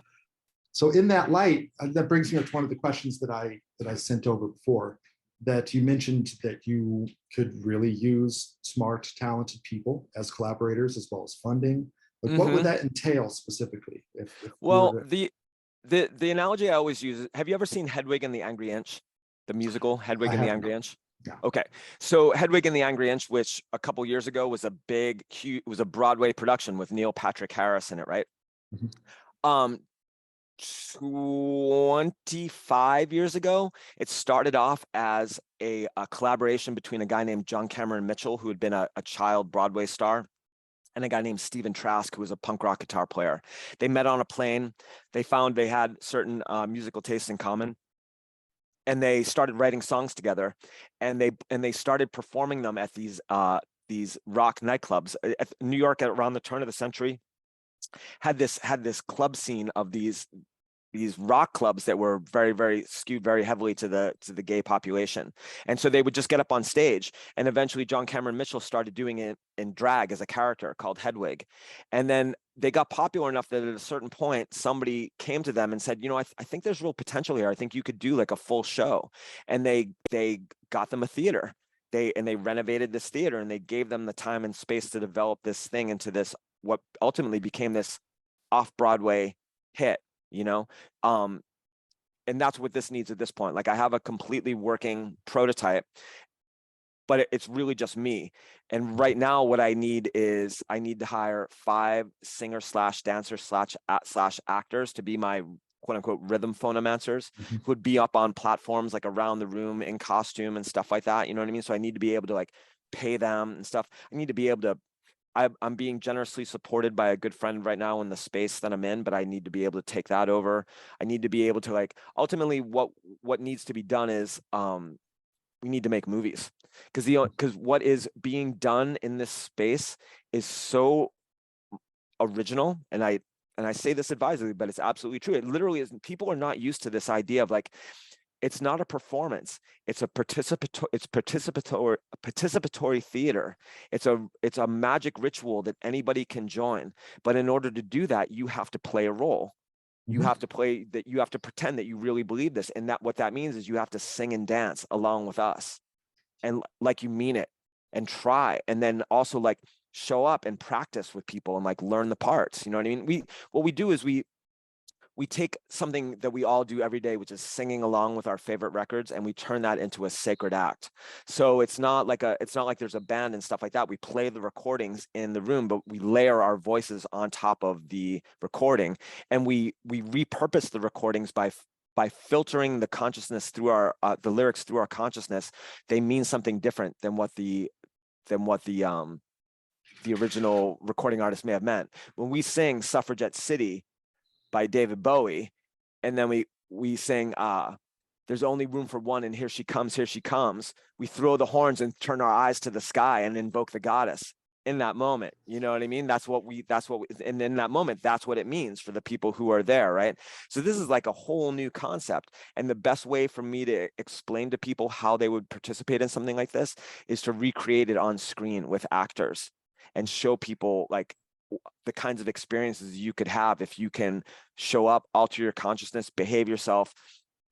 So in that light, that brings me up to one of the questions that I sent over before, that you mentioned that you could really use smart, talented people as collaborators as well as funding. Like, what would that entail specifically? If well, the analogy I always use, have you ever seen Hedwig and the Angry Inch, the musical Hedwig and the Angry Inch? Yeah. Okay, so Hedwig and the Angry Inch, which a couple years ago was was a Broadway production with Neil Patrick Harris in it, right? 25 years ago. It started off as a collaboration between a guy named John Cameron Mitchell, who had been a child Broadway star, and a guy named Stephen Trask, who was a punk rock guitar player. They met on a plane. They found they had certain musical tastes in common, and they started writing songs together, and they started performing them at these rock nightclubs. New York, around the turn of the century, had this club scene of these rock clubs that were very, very skewed very heavily to the gay population. And so they would just get up on stage, and eventually John Cameron Mitchell started doing it in drag as a character called Hedwig. And then they got popular enough that at a certain point, somebody came to them and said, you know, I think there's real potential here. I think you could do like a full show. And they got them a theater. They renovated this theater, and they gave them the time and space to develop this thing into this, what ultimately became this off-Broadway hit, you know? And that's what this needs at this point. Like, I have a completely working prototype, but it's really just me. And right now what I need is I need to hire 5 singer/dancer/actors to be my quote unquote rhythm phonomancers, who would be up on platforms like around the room in costume and stuff like that. You know what I mean? So I need to be able to like pay them and stuff. I need to be able to, I'm being generously supported by a good friend right now in the space that I'm in, but I need to be able to take that over. I need to be able to, like, ultimately what needs to be done is we need to make movies, because what is being done in this space is so original. And I say this advisedly, but it's absolutely true. It literally is. People are not used to this idea of like, it's not a performance. It's a participatory theater. It's a magic ritual that anybody can join. But in order to do that, you have to play a role. You have to play that. You have to pretend that you really believe this. And that what that means is you have to sing and dance along with us, and like you mean it, and try. And then also like show up and practice with people and like learn the parts. You know what I mean? What we do is we take something that we all do every day, which is singing along with our favorite records, and we turn that into a sacred act. So it's not like there's a band and stuff like that. We play the recordings in the room, but we layer our voices on top of the recording, and we repurpose the recordings by filtering the consciousness through our the lyrics through our consciousness. They mean something different than what the original recording artist may have meant. When we sing Suffragette City by David Bowie, and then we sing there's only room for one, and here she comes, we throw the horns and turn our eyes to the sky and invoke the goddess in that moment. You know what I mean? And in that moment, that's what it means for the people who are there, right? So this is like a whole new concept. And the best way for me to explain to people how they would participate in something like this is to recreate it on screen with actors and show people like the kinds of experiences you could have if you can show up, alter your consciousness, behave yourself,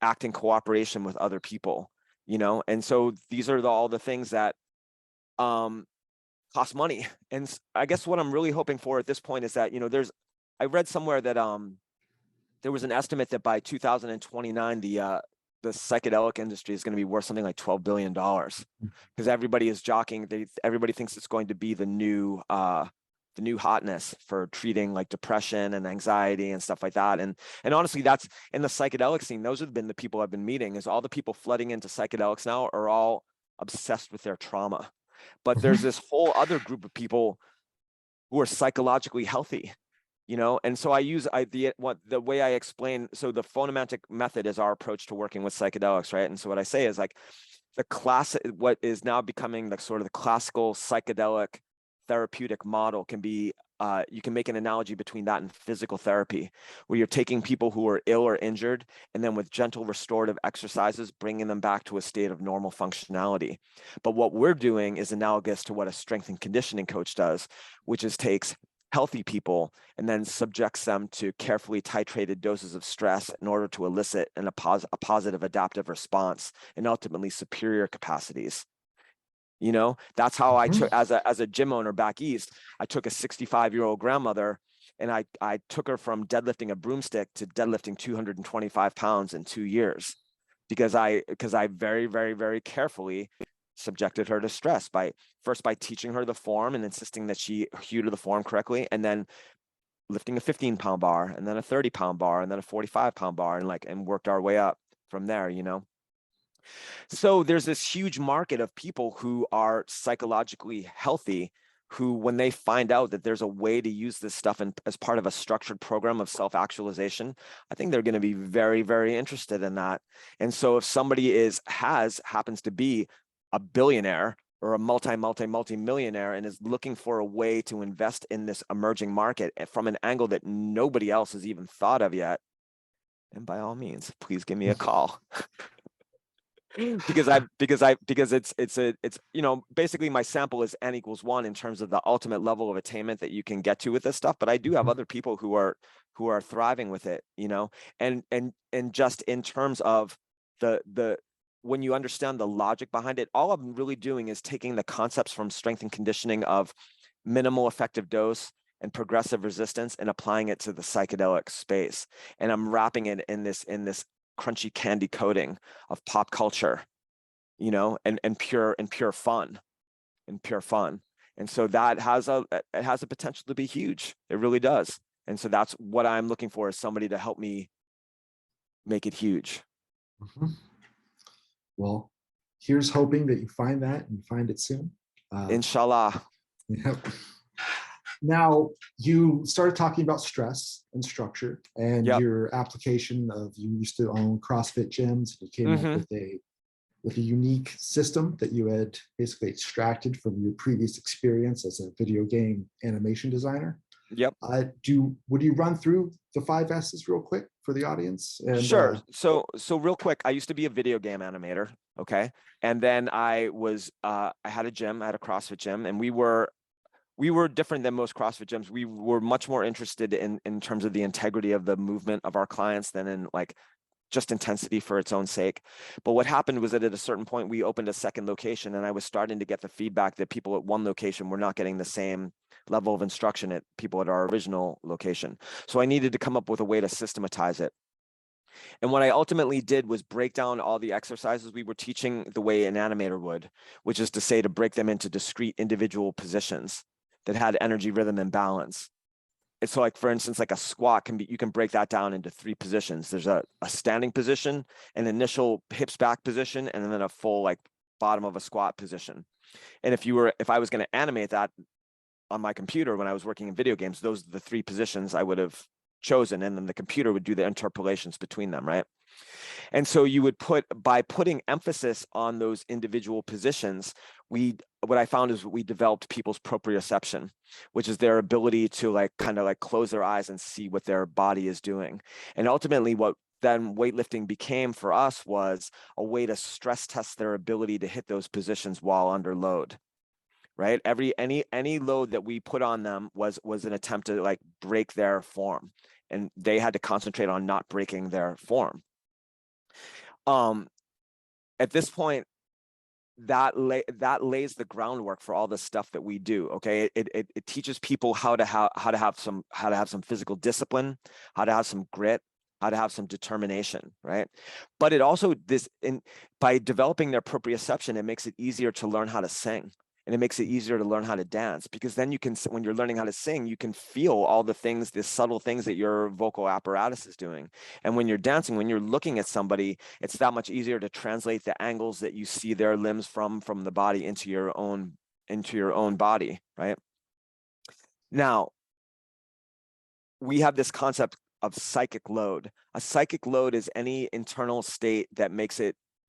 act in cooperation with other people, you know? And so these are all the things that cost money. And I guess what I'm really hoping for at this point is that, you know, I read somewhere that there was an estimate that by 2029, the psychedelic industry is going to be worth something like $12 billion, because everybody is jockeying. Everybody thinks it's going to be the new hotness for treating like depression and anxiety and stuff like that. And honestly, that's in the psychedelic scene. Those have been the people I've been meeting. Is all the people flooding into psychedelics now are all obsessed with their trauma. But there's this whole other group of people who are psychologically healthy, you know? And so the way I explain, so the phonomantic method is our approach to working with psychedelics, right? And so what I say is like what is now becoming the sort of the classical psychedelic therapeutic model can be, you can make an analogy between that and physical therapy, where you're taking people who are ill or injured, and then with gentle restorative exercises, bringing them back to a state of normal functionality. But what we're doing is analogous to what a strength and conditioning coach does, which is takes healthy people and then subjects them to carefully titrated doses of stress in order to elicit a positive adaptive response and ultimately superior capacities. You know, that's how I took, as a gym owner back east, I took a 65-year-old grandmother, and I took her from deadlifting a broomstick to deadlifting 225 pounds in 2 years, because I very, very, very carefully subjected her to stress by teaching her the form and insisting that she hew to the form correctly, and then lifting a 15-pound bar, and then a 30-pound bar, and then a 45-pound bar, and worked our way up from there, you know? So there's this huge market of people who are psychologically healthy, who, when they find out that there's a way to use this stuff as part of a structured program of self-actualization, I think they're going to be very, very interested in that. And so if somebody happens to be a billionaire or a multi-millionaire and is looking for a way to invest in this emerging market from an angle that nobody else has even thought of yet, and by all means, please give me a call. because it's you know, basically my sample is n equals 1 in terms of the ultimate level of attainment that you can get to with this stuff, but I do have other people who are thriving with it, you know, and just in terms of the when you understand the logic behind it, all I'm really doing is taking the concepts from strength and conditioning of minimal effective dose and progressive resistance and applying it to the psychedelic space, and I'm wrapping it in this crunchy candy coating of pop culture, you know, and pure fun. And so that has a potential to be huge. It really does. And so that's what I'm looking for, is somebody to help me make it huge. Well, here's hoping that you find that and find it soon. Inshallah. Yep. Now, you started talking about stress and structure and your application of, you used to own CrossFit gyms. You came up with a unique system that you had basically extracted from your previous experience as a video game animation designer. Yep. Would you run through the 5 S's real quick for the audience? And, sure. So real quick, I used to be a video game animator. Okay. And then I had a gym, I had a CrossFit gym, and we were different than most CrossFit gyms. We were much more interested in terms of the integrity of the movement of our clients than in like just intensity for its own sake. But what happened was that at a certain point, we opened a second location, and I was starting to get the feedback that people at one location were not getting the same level of instruction at people at our original location. So I needed to come up with a way to systematize it. And what I ultimately did was break down all the exercises we were teaching the way an animator would, which is to say, to break them into discrete individual positions that had energy, rhythm, and balance. And so, like, for instance, like a squat you can break that down into 3 positions. There's a standing position, an initial hips back position, and then a full like bottom of a squat position. And if I was going to animate that on my computer when I was working in video games, those are the 3 positions I would have chosen, and then the computer would do the interpolations between them, right? And so you would by putting emphasis on those individual positions, what I found is we developed people's proprioception, which is their ability to like kind of like close their eyes and see what their body is doing. And ultimately what then weightlifting became for us was a way to stress test their ability to hit those positions while under load. Right? Any load that we put on them was an attempt to like break their form, and they had to concentrate on not breaking their form. At this point, that lays the groundwork for all the stuff that we do. Okay, it teaches people how to have some physical discipline, how to have some grit, how to have some determination, right? But it also by developing their proprioception, it makes it easier to learn how to sing. And it makes it easier to learn how to dance, because then when you're learning how to sing, you can feel all the things, the subtle things that your vocal apparatus is doing. And when you're dancing, when you're looking at somebody, it's that much easier to translate the angles that you see their limbs from the body into your own body, right? Now, we have this concept of psychic load. A psychic load is any internal state that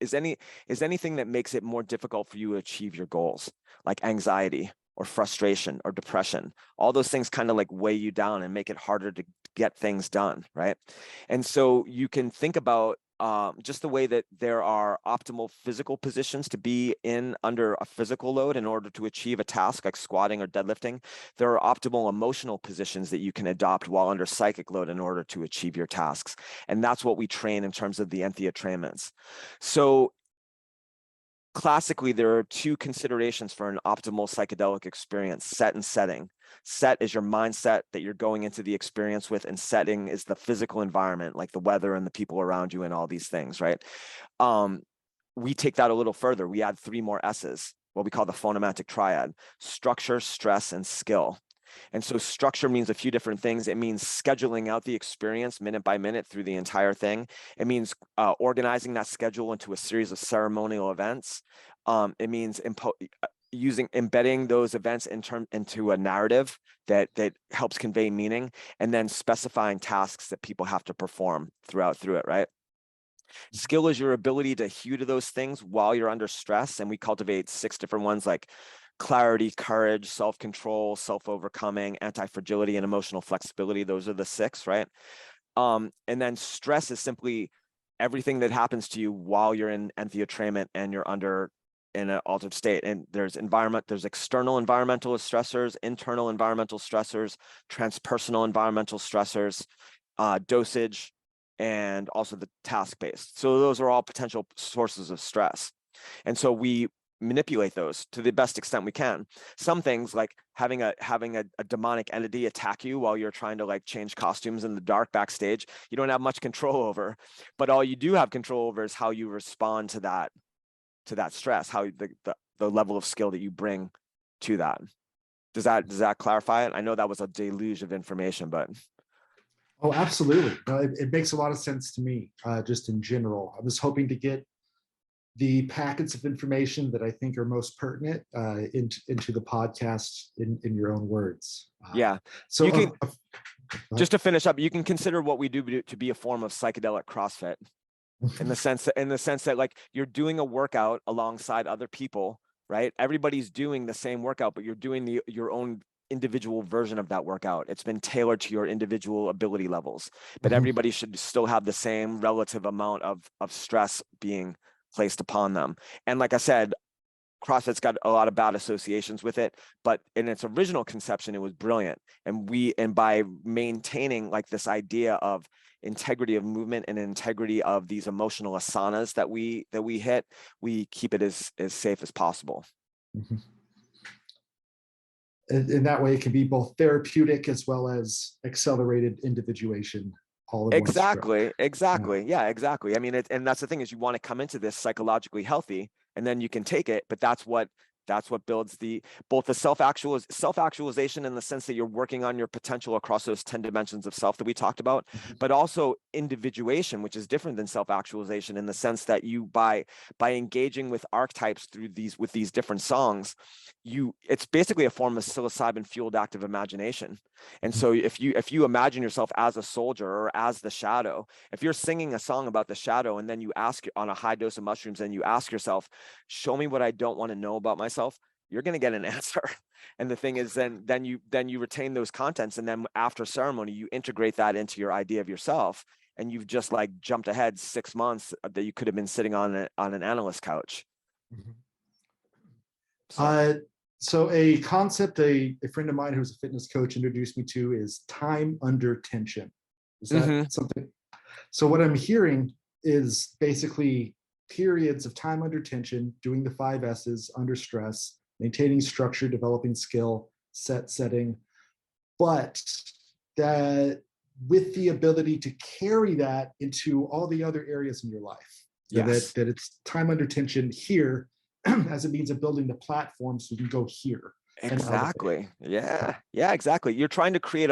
is anything that makes it more difficult for you to achieve your goals, like anxiety or frustration or depression. All those things kind of like weigh you down and make it harder to get things done, right? And so you can think about just the way that there are optimal physical positions to be in under a physical load in order to achieve a task like squatting or deadlifting. There are optimal emotional positions that you can adopt while under psychic load in order to achieve your tasks. And that's what we train in terms of the entheotrainments. So classically, there are 2 considerations for an optimal psychedelic experience: set and setting. Set is your mindset that you're going into the experience with, and setting is the physical environment, like the weather and the people around you and all these things, right? We take that a little further. We add 3 more S's, what we call the phonomantic triad: structure, stress, and skill. And so structure means a few different things. It means scheduling out the experience minute by minute through the entire thing. It means organizing that schedule into a series of ceremonial events. It means embedding those events into a narrative that helps convey meaning, and then specifying tasks that people have to perform through it, right? Skill is your ability to hew to those things while you're under stress, and we cultivate 6 different ones, like clarity, courage, self-control, self-overcoming, anti-fragility, and emotional flexibility. Those are the 6, right? And then stress is simply everything that happens to you while you're in entheotrainment and you're in an altered state. And there's external environmental stressors, internal environmental stressors, transpersonal environmental stressors, dosage, and also the task-based. So those are all potential sources of stress. And so we manipulate those to the best extent we can. Some things, like having a demonic entity attack you while you're trying to like change costumes in the dark backstage, you don't have much control over. But all you do have control over is how you respond to that stress, how the level of skill that you bring to that. Does that clarify it? I know that was a deluge of information, but Oh, absolutely. No, it makes a lot of sense to me, just in general. I was hoping to get the packets of information that I think are most pertinent into the podcast in your own words. Yeah. So you can, just to finish up, you can consider what we do to be a form of psychedelic CrossFit, in the sense that like you're doing a workout alongside other people, right? Everybody's doing the same workout, but you're doing your own individual version of that workout. It's been tailored to your individual ability levels, but everybody should still have the same relative amount of stress being placed upon them. And like I said, CrossFit's got a lot of bad associations with it, but in its original conception, it was brilliant. And by maintaining like this idea of integrity of movement and integrity of these emotional asanas that we hit, we keep it as safe as possible. Mm-hmm. In that way, it can be both therapeutic as well as accelerated individuation. All in Exactly. Yeah, exactly. I mean, and that's the thing, is you want to come into this psychologically healthy, and then you can take it, but that's what builds both the self-actualization in the sense that you're working on your potential across those 10 dimensions of self that we talked about, but also individuation, which is different than self-actualization in the sense that you, by engaging with archetypes with these different songs, it's basically a form of psilocybin fueled active imagination. And so if you imagine yourself as a soldier or as the shadow, if you're singing a song about the shadow and then you ask on a high dose of mushrooms and you ask yourself, show me what I don't want to know about myself, you're going to get an answer. And the thing is, then you retain those contents, and then after ceremony you integrate that into your idea of yourself, and you've just like jumped ahead 6 months that you could have been sitting on an analyst couch. So a concept a friend of mine who's a fitness coach introduced me to is time under tension. Is that something? So what I'm hearing is basically periods of time under tension, doing the 5 S's under stress, maintaining structure, developing skill, setting, but that with the ability to carry that into all the other areas in your life. Yes. That it's time under tension here as a means of building the platform so you can go here. Exactly. Yeah, exactly. You're trying to create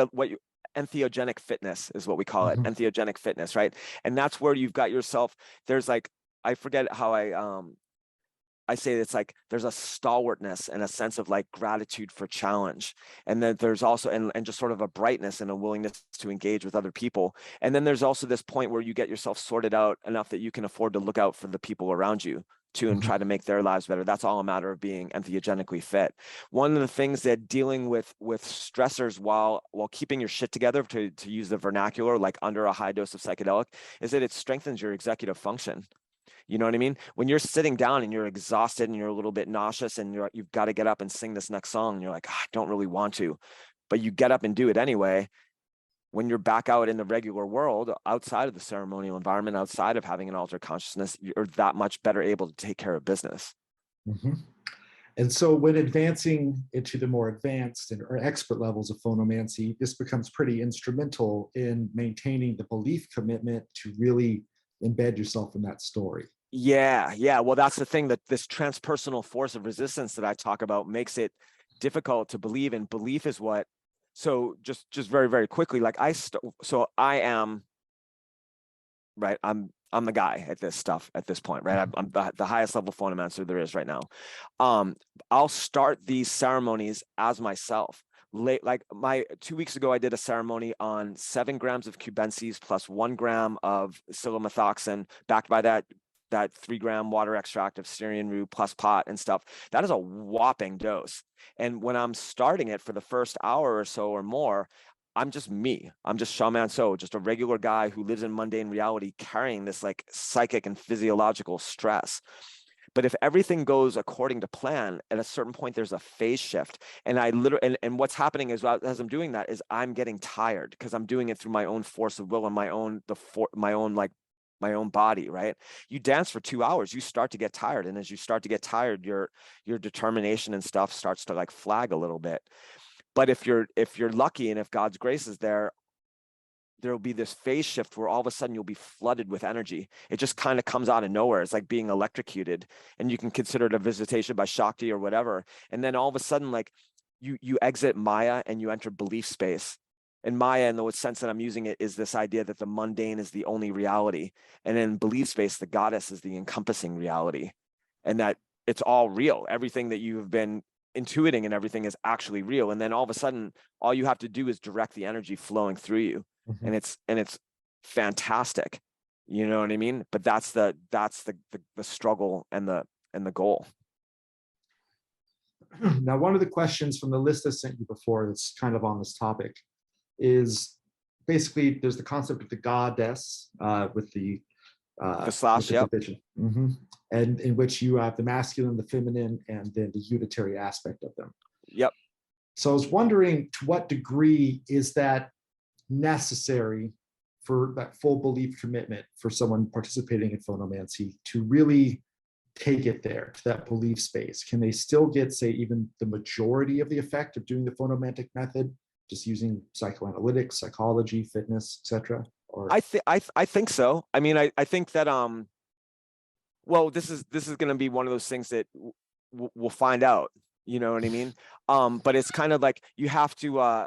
entheogenic fitness is what we call it, entheogenic fitness, right? And that's where you've got yourself, there's like, I forget how I say it's like there's a stalwartness and a sense of like gratitude for challenge. And then there's also, and just sort of a brightness and a willingness to engage with other people. And then there's also this point where you get yourself sorted out enough that you can afford to look out for the people around you too and try to make their lives better. That's all a matter of being entheogenically fit. One of the things that dealing with stressors while keeping your shit together, to use the vernacular, like under a high dose of psychedelic, is that it strengthens your executive function. You know what I mean? When you're sitting down and you're exhausted and you're a little bit nauseous and you've got to get up and sing this next song, and you're like, I don't really want to, but you get up and do it anyway. When you're back out in the regular world, outside of the ceremonial environment, outside of having an altered consciousness, you're that much better able to take care of business. And so when advancing into the more advanced or expert levels of phonomancy, this becomes pretty instrumental in maintaining the belief commitment to really embed yourself in that story. Yeah. Well, that's the thing, that this transpersonal force of resistance that I talk about makes it difficult to believe in. Belief is what So just very, very quickly, like so I am, right, I'm the guy at this stuff at this point, right? I'm the highest level phonomancer there is right now. I'll start these ceremonies as myself. Like 2 weeks ago, I did a ceremony on 7 grams of cubensis plus 1 gram of psilomethoxin, backed by that 3-gram water extract of Syrian rue plus pot and stuff. That is a whopping dose. And when I'm starting it for the first hour or so or more, I'm just me. I'm just Sean Manseau, just a regular guy who lives in mundane reality, carrying this like psychic and physiological stress. But if everything goes according to plan, at a certain point, there's a phase shift. And I literally, and what's happening is, as I'm doing that, is I'm getting tired because I'm doing it through my own force of will and my own body, right? You dance for 2 hours, you start to get tired. And as you start to get tired, your determination and stuff starts to like flag a little bit. But if you're lucky and if God's grace is there, there'll be this phase shift where all of a sudden you'll be flooded with energy. It just kind of comes out of nowhere. It's like being electrocuted, and you can consider it a visitation by Shakti or whatever. And then all of a sudden, like you exit Maya and you enter belief space. And Maya, in the sense that I'm using it, is this idea that the mundane is the only reality. And in belief space, the goddess is the encompassing reality. And that it's all real. Everything that you've been intuiting and everything is actually real. And then all of a sudden, all you have to do is direct the energy flowing through you. And it's fantastic. You know what I mean? But that's the struggle and the goal. Now, one of the questions from the list I sent you before that's kind of on this topic is basically there's the concept of the goddess with the slash, yep. division, and in which you have the masculine, the feminine, and then the unitary aspect of them. Yep. So I was wondering, to what degree is that necessary for that full belief commitment for someone participating in phonomancy to really take it there to that belief space? Can they still get, say, even the majority of the effect of doing the phonomantic method, just using psychoanalytics, psychology, fitness, etc.? Or I think so. I mean, I think that well, this is going to be one of those things that we'll find out. You know what I mean? But it's kind of like you have to.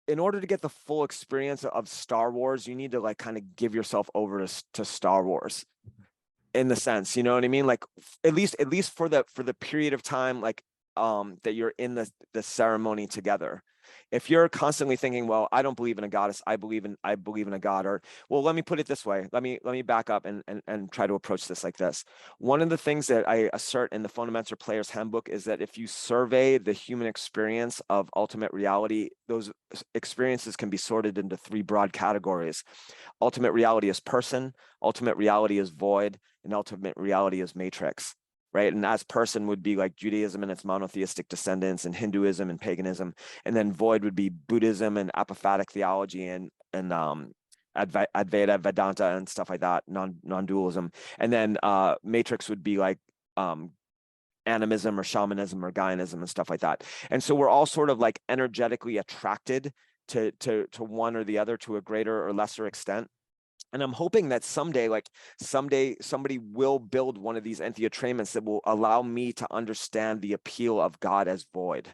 In order to get the full experience of Star Wars, you need to like kind of give yourself over to Star Wars, in the sense, you know what I mean? Like at least for the period of time, like that you're in the ceremony together. If you're constantly thinking, well, I don't believe in a goddess, I believe in a god, or, well, let me put it this way. Let me back up and try to approach this like this. One of the things that I assert in the Phonomancer Player's Handbook is that if you survey the human experience of ultimate reality, those experiences can be sorted into 3 broad categories. Ultimate reality is person, ultimate reality is void, and ultimate reality is matrix. Right. And as person would be like Judaism and its monotheistic descendants, and Hinduism and paganism. And then void would be Buddhism and apophatic theology and Advaita, Vedanta and stuff like that, non-dualism. And then matrix would be like animism or shamanism or Gaianism and stuff like that. And so we're all sort of like energetically attracted to one or the other to a greater or lesser extent. And I'm hoping that someday somebody will build one of these entheotrainments that will allow me to understand the appeal of God as void,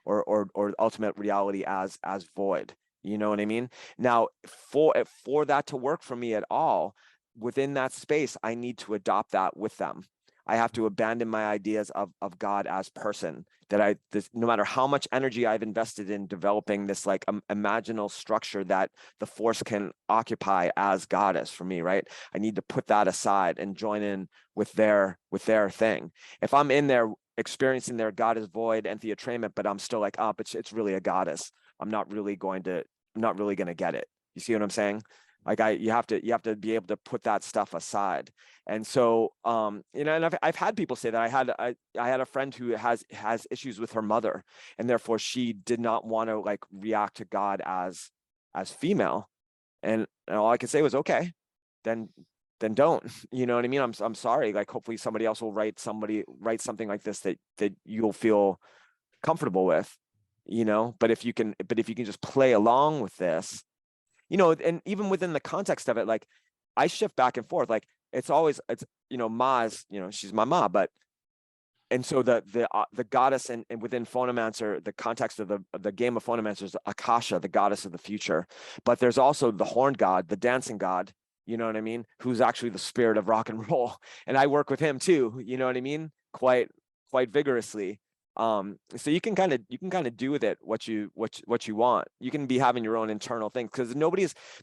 or ultimate reality as void. You know what I mean? Now, for that to work for me at all, within that space, I need to adopt that with them. I have to abandon my ideas of God as person, that no matter how much energy I've invested in developing this like imaginal structure that the force can occupy as goddess for me, right? I need to put that aside and join in with their thing. If I'm in there experiencing their God is void entheotrainment, but I'm still like, oh, but it's really a goddess, I'm not really going to get it. You see what I'm saying? Like you have to be able to put that stuff aside. And so, you know, and I've had people say that. I had a friend who has issues with her mother, and therefore she did not want to like react to God as female. And all I could say was, okay, then don't, you know what I mean? I'm sorry. Like, hopefully somebody else will write something like this that you'll feel comfortable with, you know. But if you can just play along with this, you know, and even within the context of it, like I shift back and forth. Like it's, you know, Ma's, you know, she's my ma, but and so the goddess and within Phonomancer, the context of the game of Phonomancer is Akasha, the goddess of the future. But there's also the horn god, the dancing god, you know what I mean, who's actually the spirit of rock and roll. And I work with him too, you know what I mean, quite vigorously. So you can kind of do with it what you want. You can be having your own internal thing, because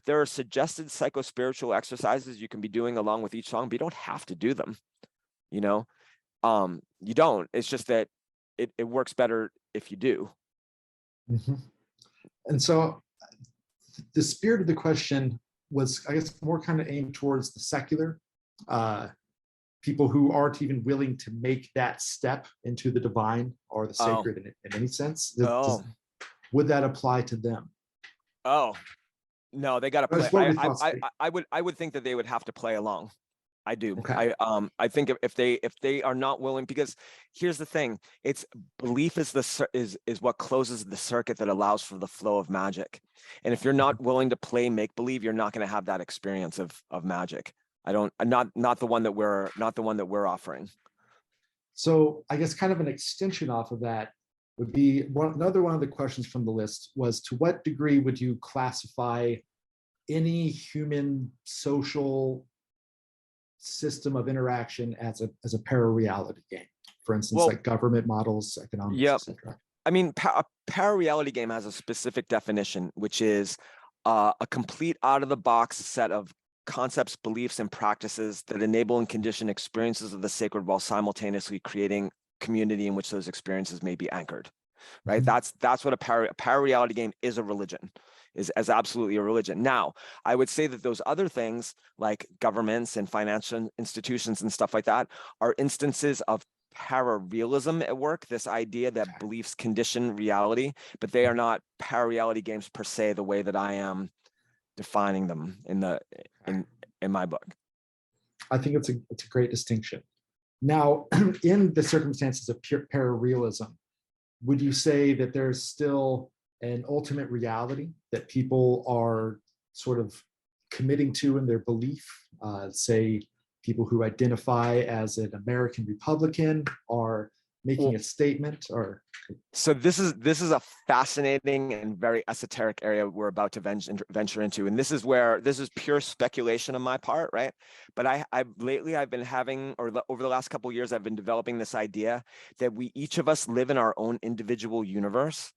there are suggested psycho-spiritual exercises you can be doing along with each song, but you don't have to do them, you know. You don't. It's just that it works better if you do. Mm-hmm. And so the spirit of the question was, I guess, more kind of aimed towards the secular people who aren't even willing to make that step into the divine or the sacred in any sense. Would that apply to them? Oh, no, they got to play. I would think that they would have to play along. I do. Okay. I think if they are not willing, because here's the thing, it's belief is what closes the circuit that allows for the flow of magic. And if you're not willing to play make believe, you're not going to have that experience of magic. Not the one that we're offering. So I guess kind of an extension off of that would be another one of the questions from the list was, to what degree would you classify any human social system of interaction as a para-reality game? For instance, like government models, economics, etc. I mean, a para-reality game has a specific definition, which is a complete out-of-the-box set of concepts, beliefs, and practices that enable and condition experiences of the sacred while simultaneously creating community in which those experiences may be anchored. Right? Mm-hmm. That's what a para-reality game is. A religion is as absolutely a religion. Now, I would say that those other things like governments and financial institutions and stuff like that are instances of para-realism at work, this idea that beliefs condition reality, but they are not para-reality games per se, the way that I am defining them in my book. I think it's a great distinction. Now, in the circumstances of pure para-realism, would you say that there's still an ultimate reality that people are sort of committing to in their belief? Say people who identify as an American Republican are making a statement, or so this is a fascinating and very esoteric area we're about to venture into, and this is pure speculation on my part, right? But lately I've been having, or over the last couple of years, I've been developing this idea that we each of us live in our own individual universe,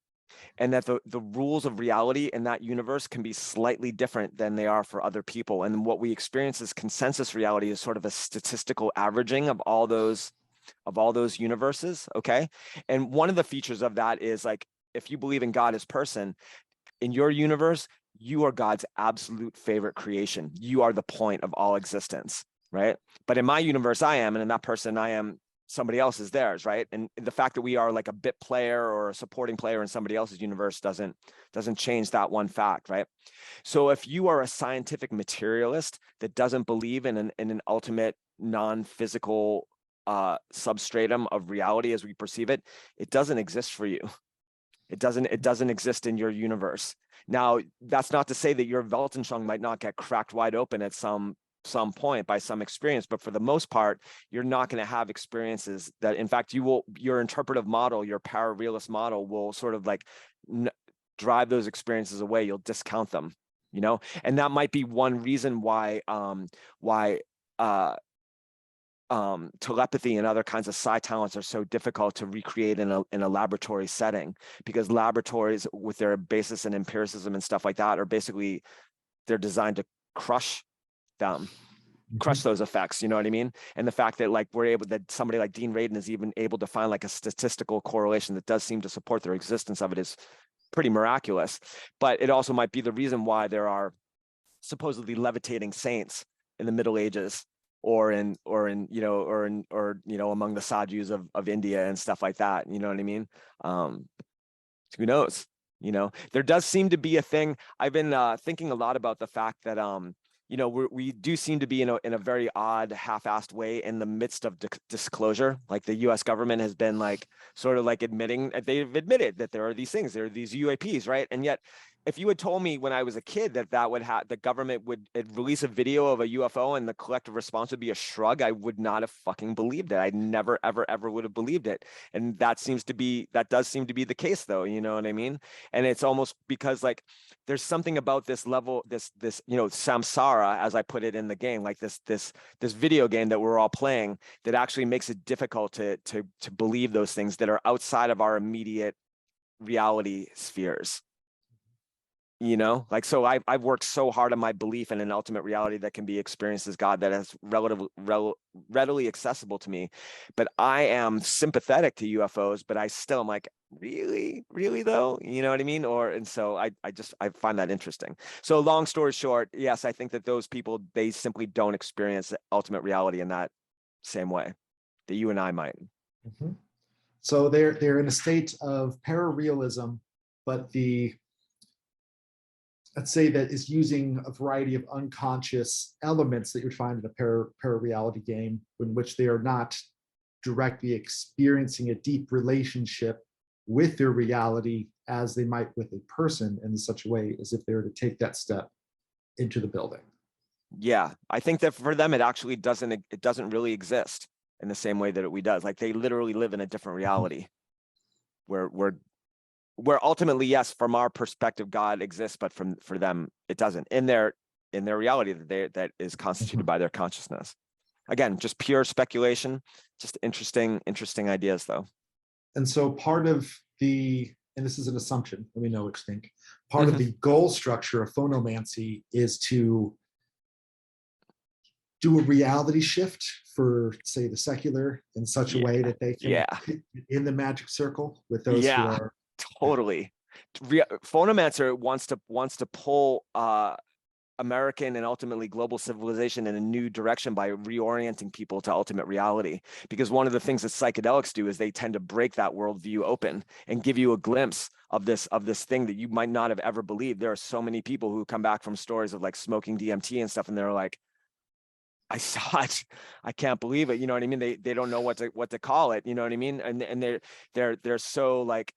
and that the rules of reality in that universe can be slightly different than they are for other people, and what we experience as consensus reality is sort of a statistical averaging of all those universes. Okay. And one of the features of that is, like, if you believe in God as person, in your universe, you are God's absolute favorite creation. You are the point of all existence, right? But in my universe, I am, and in that person, I am somebody else's theirs, right? And the fact that we are like a bit player or a supporting player in somebody else's universe doesn't change that one fact, right? So if you are a scientific materialist that doesn't believe in an ultimate non-physical substratum of reality as we perceive it, it doesn't exist for you. It doesn't exist in your universe. Now, that's not to say that your Weltanschauung might not get cracked wide open at some point by some experience, but for the most part, you're not going to have experiences that, in fact, your interpretive model, your para-realist model, will sort of like drive those experiences away. You'll discount them, you know, and that might be one reason why telepathy and other kinds of psi talents are so difficult to recreate in a laboratory setting, because laboratories with their basis in empiricism and stuff like that they're designed to crush those effects, you know what I mean? And the fact that that somebody like Dean Radin is even able to find like a statistical correlation that does seem to support their existence of it is pretty miraculous. But it also might be the reason why there are supposedly levitating saints in the Middle Ages, or among the sadhus of India and stuff like that. You know what I mean? Who knows? You know, there does seem to be a thing. I've been thinking a lot about the fact that we do seem to be in a very odd, half-assed way in the midst of disclosure. Like the U.S. government has been like sort of like they've admitted that there are these things, there are these UAPs, right? And yet if you had told me when I was a kid that the government would release a video of a UFO and the collective response would be a shrug, I would not have fucking believed it. I never, ever, ever would have believed it. And that does seem to be the case though. You know what I mean? And it's almost because like, there's something about this level, this, samsara, as I put it in the game, like this video game that we're all playing, that actually makes it difficult to believe those things that are outside of our immediate reality spheres. Like, so I've worked so hard on my belief in an ultimate reality that can be experienced as God, that is readily accessible to me. But I am sympathetic to UFOs, but I still am like, really though, you know what I mean? And so I find that interesting. So long story short, yes, I think that those people, they simply don't experience ultimate reality in that same way that you and I might. Mm-hmm. So they're in a state of pararealism, but let's say that is using a variety of unconscious elements that you find in a parareality game, in which they are not directly experiencing a deep relationship with their reality as they might with a person, in such a way as if they were to take that step into the building. Yeah, I think that for them, it doesn't really exist in the same way that we does. Like, they literally live in a different reality where ultimately, yes, from our perspective, God exists, but for them, it doesn't. In their reality that is constituted by their consciousness. Again, just pure speculation, just interesting ideas though. And so part of and this is an assumption, let me know what you think, part of the goal structure of phonomancy is to do a reality shift for, say, the secular in such a way that they can in the magic circle with those who are totally. Phonomancer wants to pull American and ultimately global civilization in a new direction by reorienting people to ultimate reality. Because one of the things that psychedelics do is they tend to break that worldview open and give you a glimpse of this thing that you might not have ever believed. There are so many people who come back from stories of like smoking DMT and stuff, and they're like, I saw it, I can't believe it. You know what I mean? They don't know what to call it. You know what I mean? And they're so like,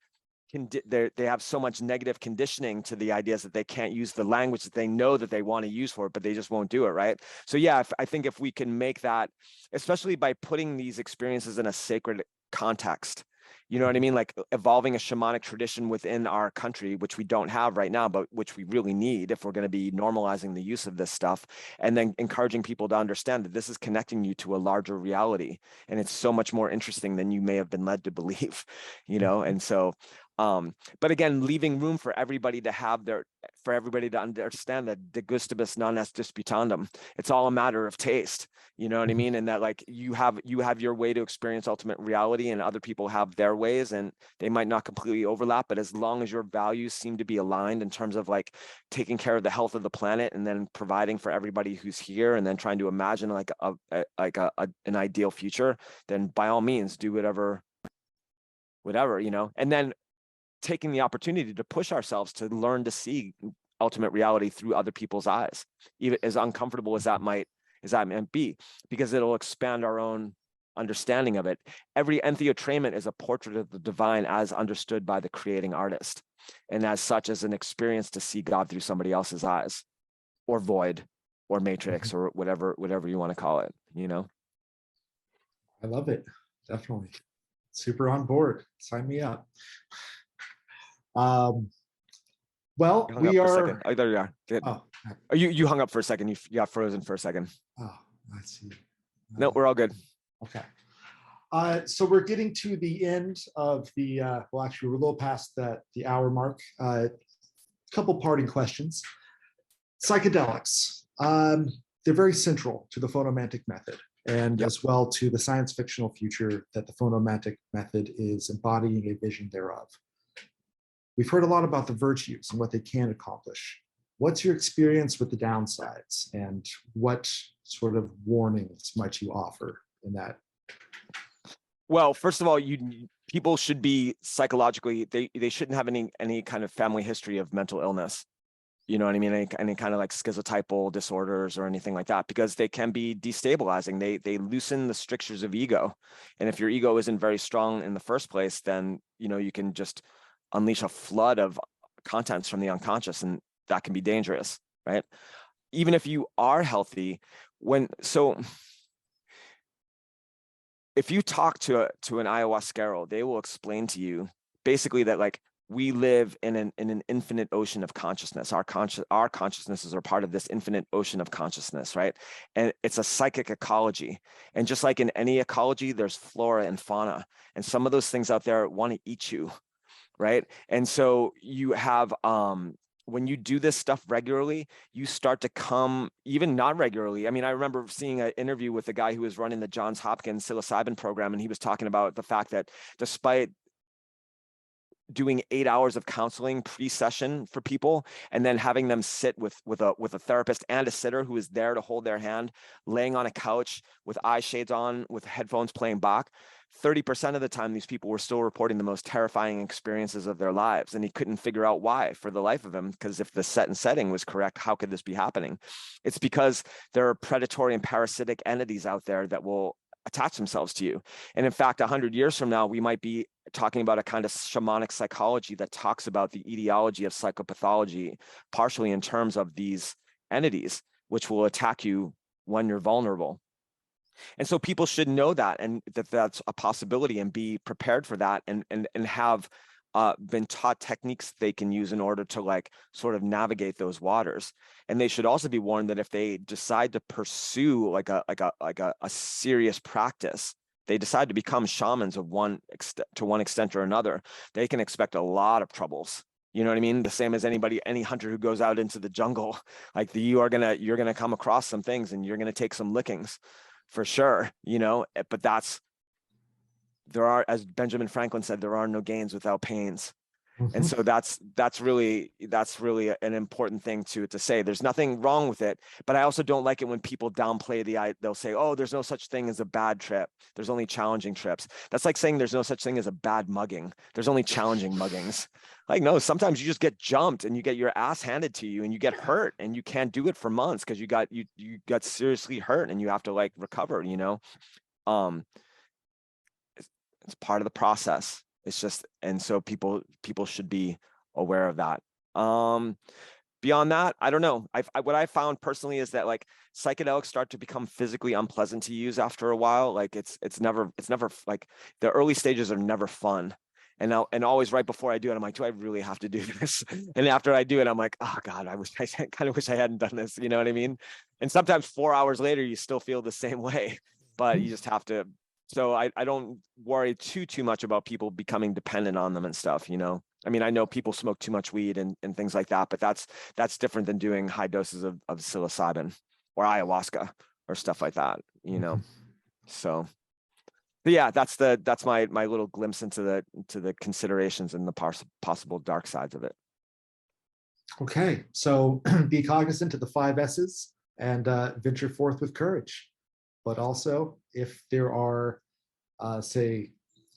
they have so much negative conditioning to the ideas that they can't use the language that they know that they want to use for it, but they just won't do it, right? So yeah, I think if we can make that, especially by putting these experiences in a sacred context, you know what I mean? Like evolving a shamanic tradition within our country, which we don't have right now, but which we really need if we're going to be normalizing the use of this stuff, and then encouraging people to understand that this is connecting you to a larger reality. And it's so much more interesting than you may have been led to believe, And so, but again, leaving room for everybody to understand that de gustibus non est disputandum. It's all a matter of taste, you know what I mean? And that like you have your way to experience ultimate reality, and other people have their ways, and they might not completely overlap, but as long as your values seem to be aligned in terms of like taking care of the health of the planet, and then providing for everybody who's here, and then trying to imagine like an ideal future, then by all means do whatever, and then taking the opportunity to push ourselves to learn to see ultimate reality through other people's eyes, even as uncomfortable as that might be, because it'll expand our own understanding of it. Every entheotrainment is a portrait of the divine as understood by the creating artist, and as such as an experience to see God through somebody else's eyes, or void, or matrix, or whatever you want to call it, I love it. Definitely. Super on board. Sign me up. Well, we are. Oh, there you are. Good. Oh, you hung up for a second. You got frozen for a second. Oh, I see. No, we're all good. Okay. So we're getting to the end of the. Well, actually, we're a little past the hour mark. Couple parting questions. Psychedelics. They're very central to the phonomantic method, and as well to the science fictional future that the phonomantic method is embodying a vision thereof. We've heard a lot about the virtues and what they can accomplish. What's your experience with the downsides, and what sort of warnings might you offer in that? Well, first of all, people should be psychologically, they shouldn't have any kind of family history of mental illness. You know what I mean? Any kind of like schizotypal disorders or anything like that, because they can be destabilizing. They loosen the strictures of ego. And if your ego isn't very strong in the first place, then, you can just unleash a flood of contents from the unconscious, and that can be dangerous, right? Even if you are healthy, if you talk to an ayahuasquero, they will explain to you basically that like we live in an infinite ocean of consciousness. Our consciousnesses are part of this infinite ocean of consciousness, right? And it's a psychic ecology. And just like in any ecology, there's flora and fauna. And some of those things out there want to eat you, right? And so you have when you do this stuff regularly, you start to come, even not regularly. I mean, I remember seeing an interview with the guy who was running the Johns Hopkins psilocybin program, and he was talking about the fact that despite doing 8 hours of counseling pre-session for people, and then having them sit with a therapist and a sitter who is there to hold their hand, laying on a couch with eye shades on, with headphones playing Bach, 30% of the time, these people were still reporting the most terrifying experiences of their lives. And he couldn't figure out why for the life of him, because if the setting was correct, how could this be happening? It's because there are predatory and parasitic entities out there that will attach themselves to you. And in fact, 100 years from now, we might be talking about a kind of shamanic psychology that talks about the etiology of psychopathology, partially in terms of these entities, which will attack you when you're vulnerable. And so people should know that, and that's a possibility, and be prepared for that, and have been taught techniques they can use in order to like sort of navigate those waters. And they should also be warned that if they decide to pursue like a serious practice, they decide to become shamans to one extent or another, they can expect a lot of troubles. You know what I mean? The same as any hunter who goes out into the jungle, like you're gonna come across some things, and you're gonna take some lickings for sure, you know. But there are, as Benjamin Franklin said, there are no gains without pains. And so that's really an important thing to say. There's nothing wrong with it, but I also don't like it when people downplay they'll say, oh, there's no such thing as a bad trip. There's only challenging trips. That's like saying there's no such thing as a bad mugging. There's only challenging muggings. Like, no, sometimes you just get jumped and you get your ass handed to you and you get hurt and you can't do it for months because you got seriously hurt and you have to like recover, you know? It's part of the process. It's just, and so people should be aware of that. Beyond that, I don't know. What I found personally is that like psychedelics start to become physically unpleasant to use after a while. Like it's never like the early stages are never fun. And always right before I do it, I'm like, do I really have to do this? And after I do it, I'm like, oh God, I kind of wish I hadn't done this. You know what I mean? And sometimes 4 hours later, you still feel the same way, but you just have to. So I don't worry too much about people becoming dependent on them and stuff, you know? I mean, I know people smoke too much weed and things like that, but that's different than doing high doses of psilocybin or ayahuasca or stuff like that, you know? So, but yeah, that's my little glimpse into the considerations and the possible dark sides of it. Okay, so be cognizant of the 5 S's and venture forth with courage. But also, if there are, say,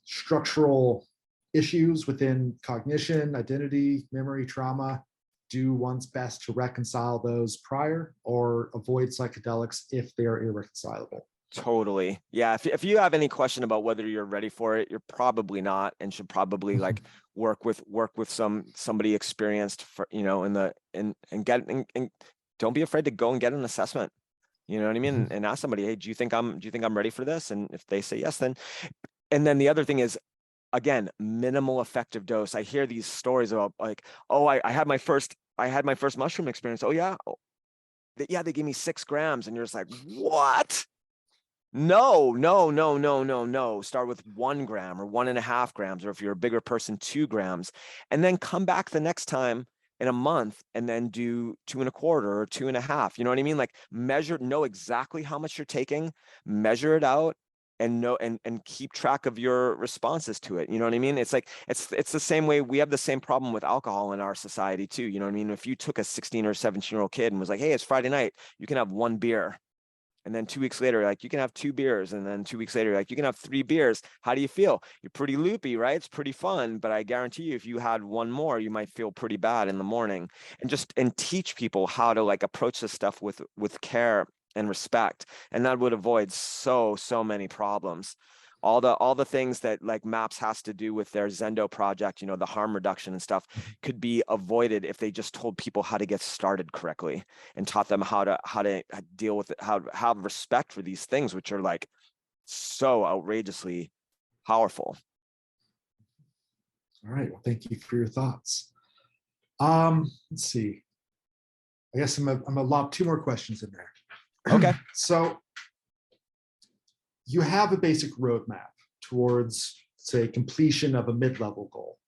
structural issues within cognition, identity, memory, trauma, do one's best to reconcile those prior, or avoid psychedelics if they are irreconcilable. Totally. Yeah. If you have any question about whether you're ready for it, you're probably not, and should probably like work with somebody experienced for, you know, and don't be afraid to go and get an assessment. You know what I mean? And ask somebody, hey, do you think I'm ready for this? And if they say yes, then the other thing is, again, minimal effective dose. I hear these stories about like, oh, I had my first mushroom experience. Oh yeah. Yeah, they gave me 6 grams. And you're just like, what? No. Start with 1 gram or 1.5 grams, or if you're a bigger person, 2 grams, and then come back the next time in a month and then do 2.25 or 2.5. You know what I mean? Like know exactly how much you're taking, measure it out, and know and keep track of your responses to it. You know what I mean? It's like it's the same way we have the same problem with alcohol in our society too. You know what I mean? If you took a 16 or 17-year-old kid and was like, hey, it's Friday night, you can have 1 beer. And then 2 weeks later, like, you can have 2 beers. And then 2 weeks later, like, you can have 3 beers. How do you feel? You're pretty loopy, right? It's pretty fun. But I guarantee you, if you had 1 more, you might feel pretty bad in the morning. And teach people how to like approach this stuff with care and respect. And that would avoid so many problems. all the things that like MAPS has to do with their Zendo project, you know, the harm reduction and stuff, could be avoided if they just told people how to get started correctly and taught them how to deal with it, how to have respect for these things, which are like so outrageously powerful. All right. Well, thank you for your thoughts. Let's see. I guess I'm gonna lob two more questions in there. Okay. So you have a basic roadmap towards, say, completion of a mid-level goal,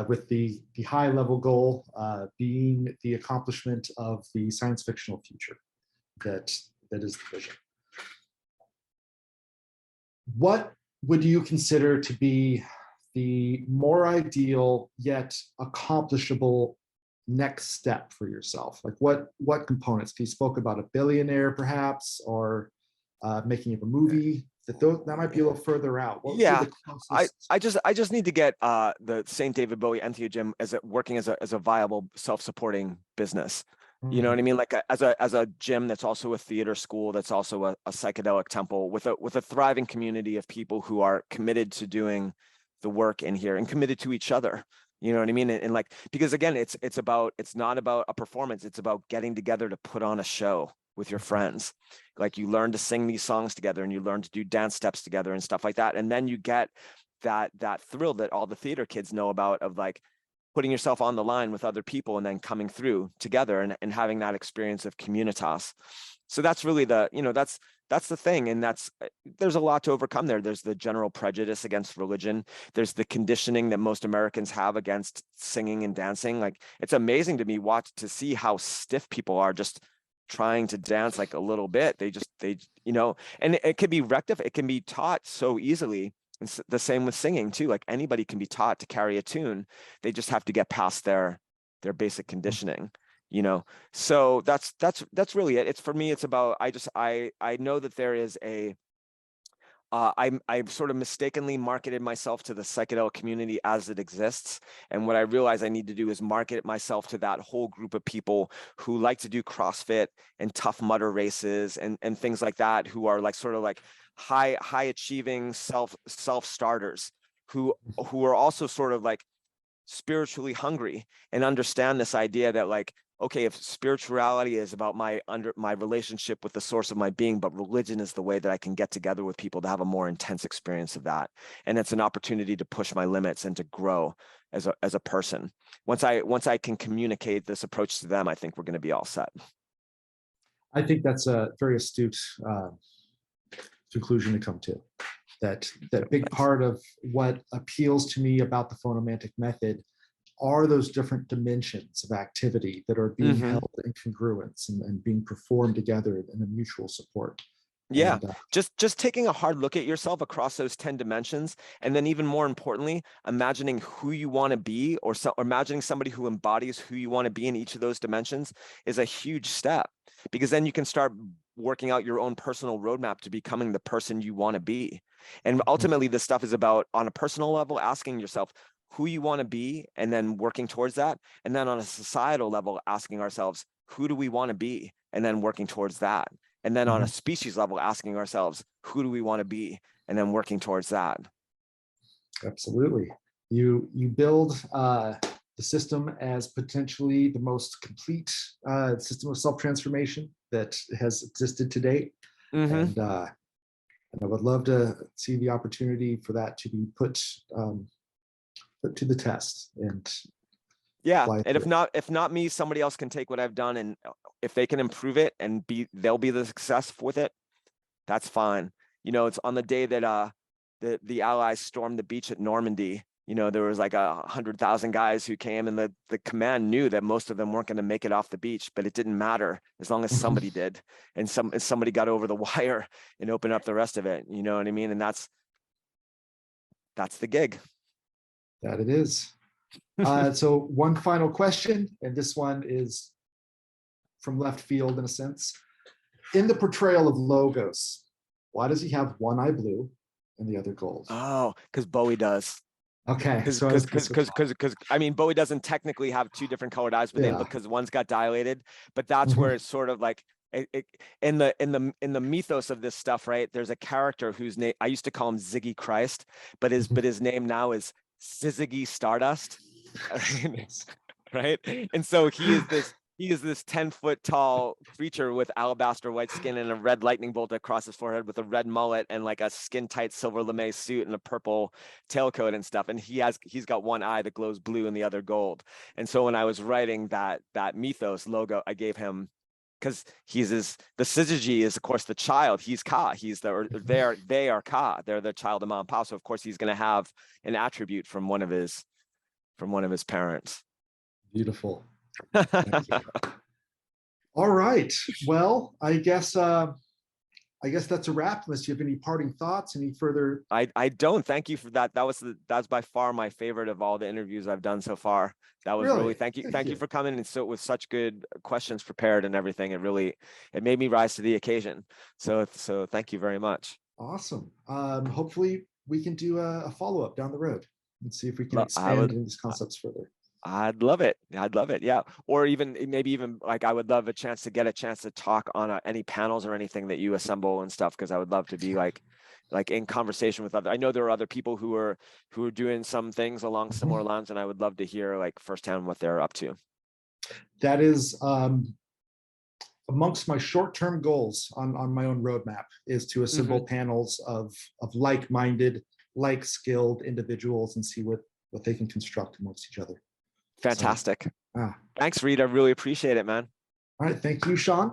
with the high-level goal being the accomplishment of the science fictional future that is the vision. What would you consider to be the more ideal yet accomplishable next step for yourself? Like what components? You spoke about a billionaire, perhaps, or making of a movie. That might be a little further out. What Yeah, I I just need to get the St. David Bowie Entheogym working as a viable self-supporting business. You know what I mean? Like as a gym that's also a theater school, that's also a psychedelic temple with a thriving community of people who are committed to doing the work in here and committed to each other. You know what I mean? And like, because again, it's not about a performance. It's about getting together to put on a show with your friends. Like you learn to sing these songs together and you learn to do dance steps together and stuff like that. And then you get that thrill that all the theater kids know about, of like putting yourself on the line with other people and then coming through together and having that experience of communitas. So that's really that's the thing. And there's a lot to overcome there. There's the general prejudice against religion. There's the conditioning that most Americans have against singing and dancing. Like it's amazing to me to see how stiff people are just trying to dance like a little bit. And it can be rectified. It can be taught so easily. It's the same with singing too. Like anybody can be taught to carry a tune. They just have to get past their basic conditioning, So that's really it. It's, for me, it's about, I know that there is I've sort of mistakenly marketed myself to the psychedelic community as it exists. And what I realize I need to do is market myself to that whole group of people who like to do CrossFit and Tough Mudder races and things like that, who are like sort of like high achieving self starters who are also sort of like spiritually hungry and understand this idea that like, okay, if spirituality is about my relationship with the source of my being, but religion is the way that I can get together with people to have a more intense experience of that. And it's an opportunity to push my limits and to grow as a person. Once I can communicate this approach to them, I think we're going to be all set. I think that's a very astute conclusion to come to. That big part of what appeals to me about the phonomantic method are those different dimensions of activity that are being held in congruence and being performed together in a mutual support. Yeah, and, just taking a hard look at yourself across those 10 dimensions, and then even more importantly, imagining who you want to be, or imagining somebody who embodies who you want to be in each of those dimensions is a huge step, because then you can start working out your own personal roadmap to becoming the person you want to be. And ultimately, this stuff is about, on a personal level, asking yourself who you want to be and then working towards that. And then on a societal level, asking ourselves, who do we want to be? And then working towards that. And then on a species level, asking ourselves, who do we want to be? And then working towards that. Absolutely. You build the system as potentially the most complete system of self-transformation that has existed to date. And I would love to see the opportunity for that to be put to the test. And yeah, and if not me, somebody else can take what I've done, and if they can improve it and they'll be the success with it, that's fine. It's on the day that the Allies stormed the beach at Normandy. There was like 100,000 guys who came, and the command knew that most of them weren't going to make it off the beach, but it didn't matter as long as somebody did, and somebody got over the wire and opened up the rest of it. You know what I mean? And that's the gig. That it is. So one final question, and this one is from left field in a sense. In the portrayal of Logos, why does he have one eye blue and the other gold? Oh, because Bowie does. Okay. Because I mean, Bowie doesn't technically have two different colored eyes, but because one's got dilated. But that's where it's sort of like In the mythos of this stuff, right? There's a character whose name I used to call him Ziggy Christ, but his name now is Ziggy Stardust, right? And so he is this 10-foot tall creature with alabaster white skin and a red lightning bolt across his forehead with a red mullet and like a skin tight silver lame suit and a purple tailcoat and stuff. And he's got one eye that glows blue and the other gold. And so when I was writing that mythos logo, I gave him, because the syzygy is of course the child. He's Ka. They are Ka. They're the child of mom and pop. So of course he's going to have an attribute from one of his parents. Beautiful. Thank you. All right. Well, I guess that's a wrap. Unless you have any parting thoughts, any further. I don't. Thank you for that. That's by far my favorite of all the interviews I've done so far. That was really thank you for coming and so with such good questions prepared and everything. It made me rise to the occasion. So thank you very much. Awesome. Hopefully we can do a follow-up down the road and see if we can expand these concepts further. I'd love it. Yeah. Or maybe even like I would love a chance to talk on any panels or anything that you assemble and stuff, because I would love to be like in conversation with other. I know there are other people who are doing some things along similar lines, and I would love to hear like firsthand what they're up to. That is amongst my short-term goals on my own roadmap, is to assemble panels of like-minded, like-skilled individuals and see what they can construct amongst each other. Fantastic. Thanks, Reed. I really appreciate it, man. All right. Thank you, Sean.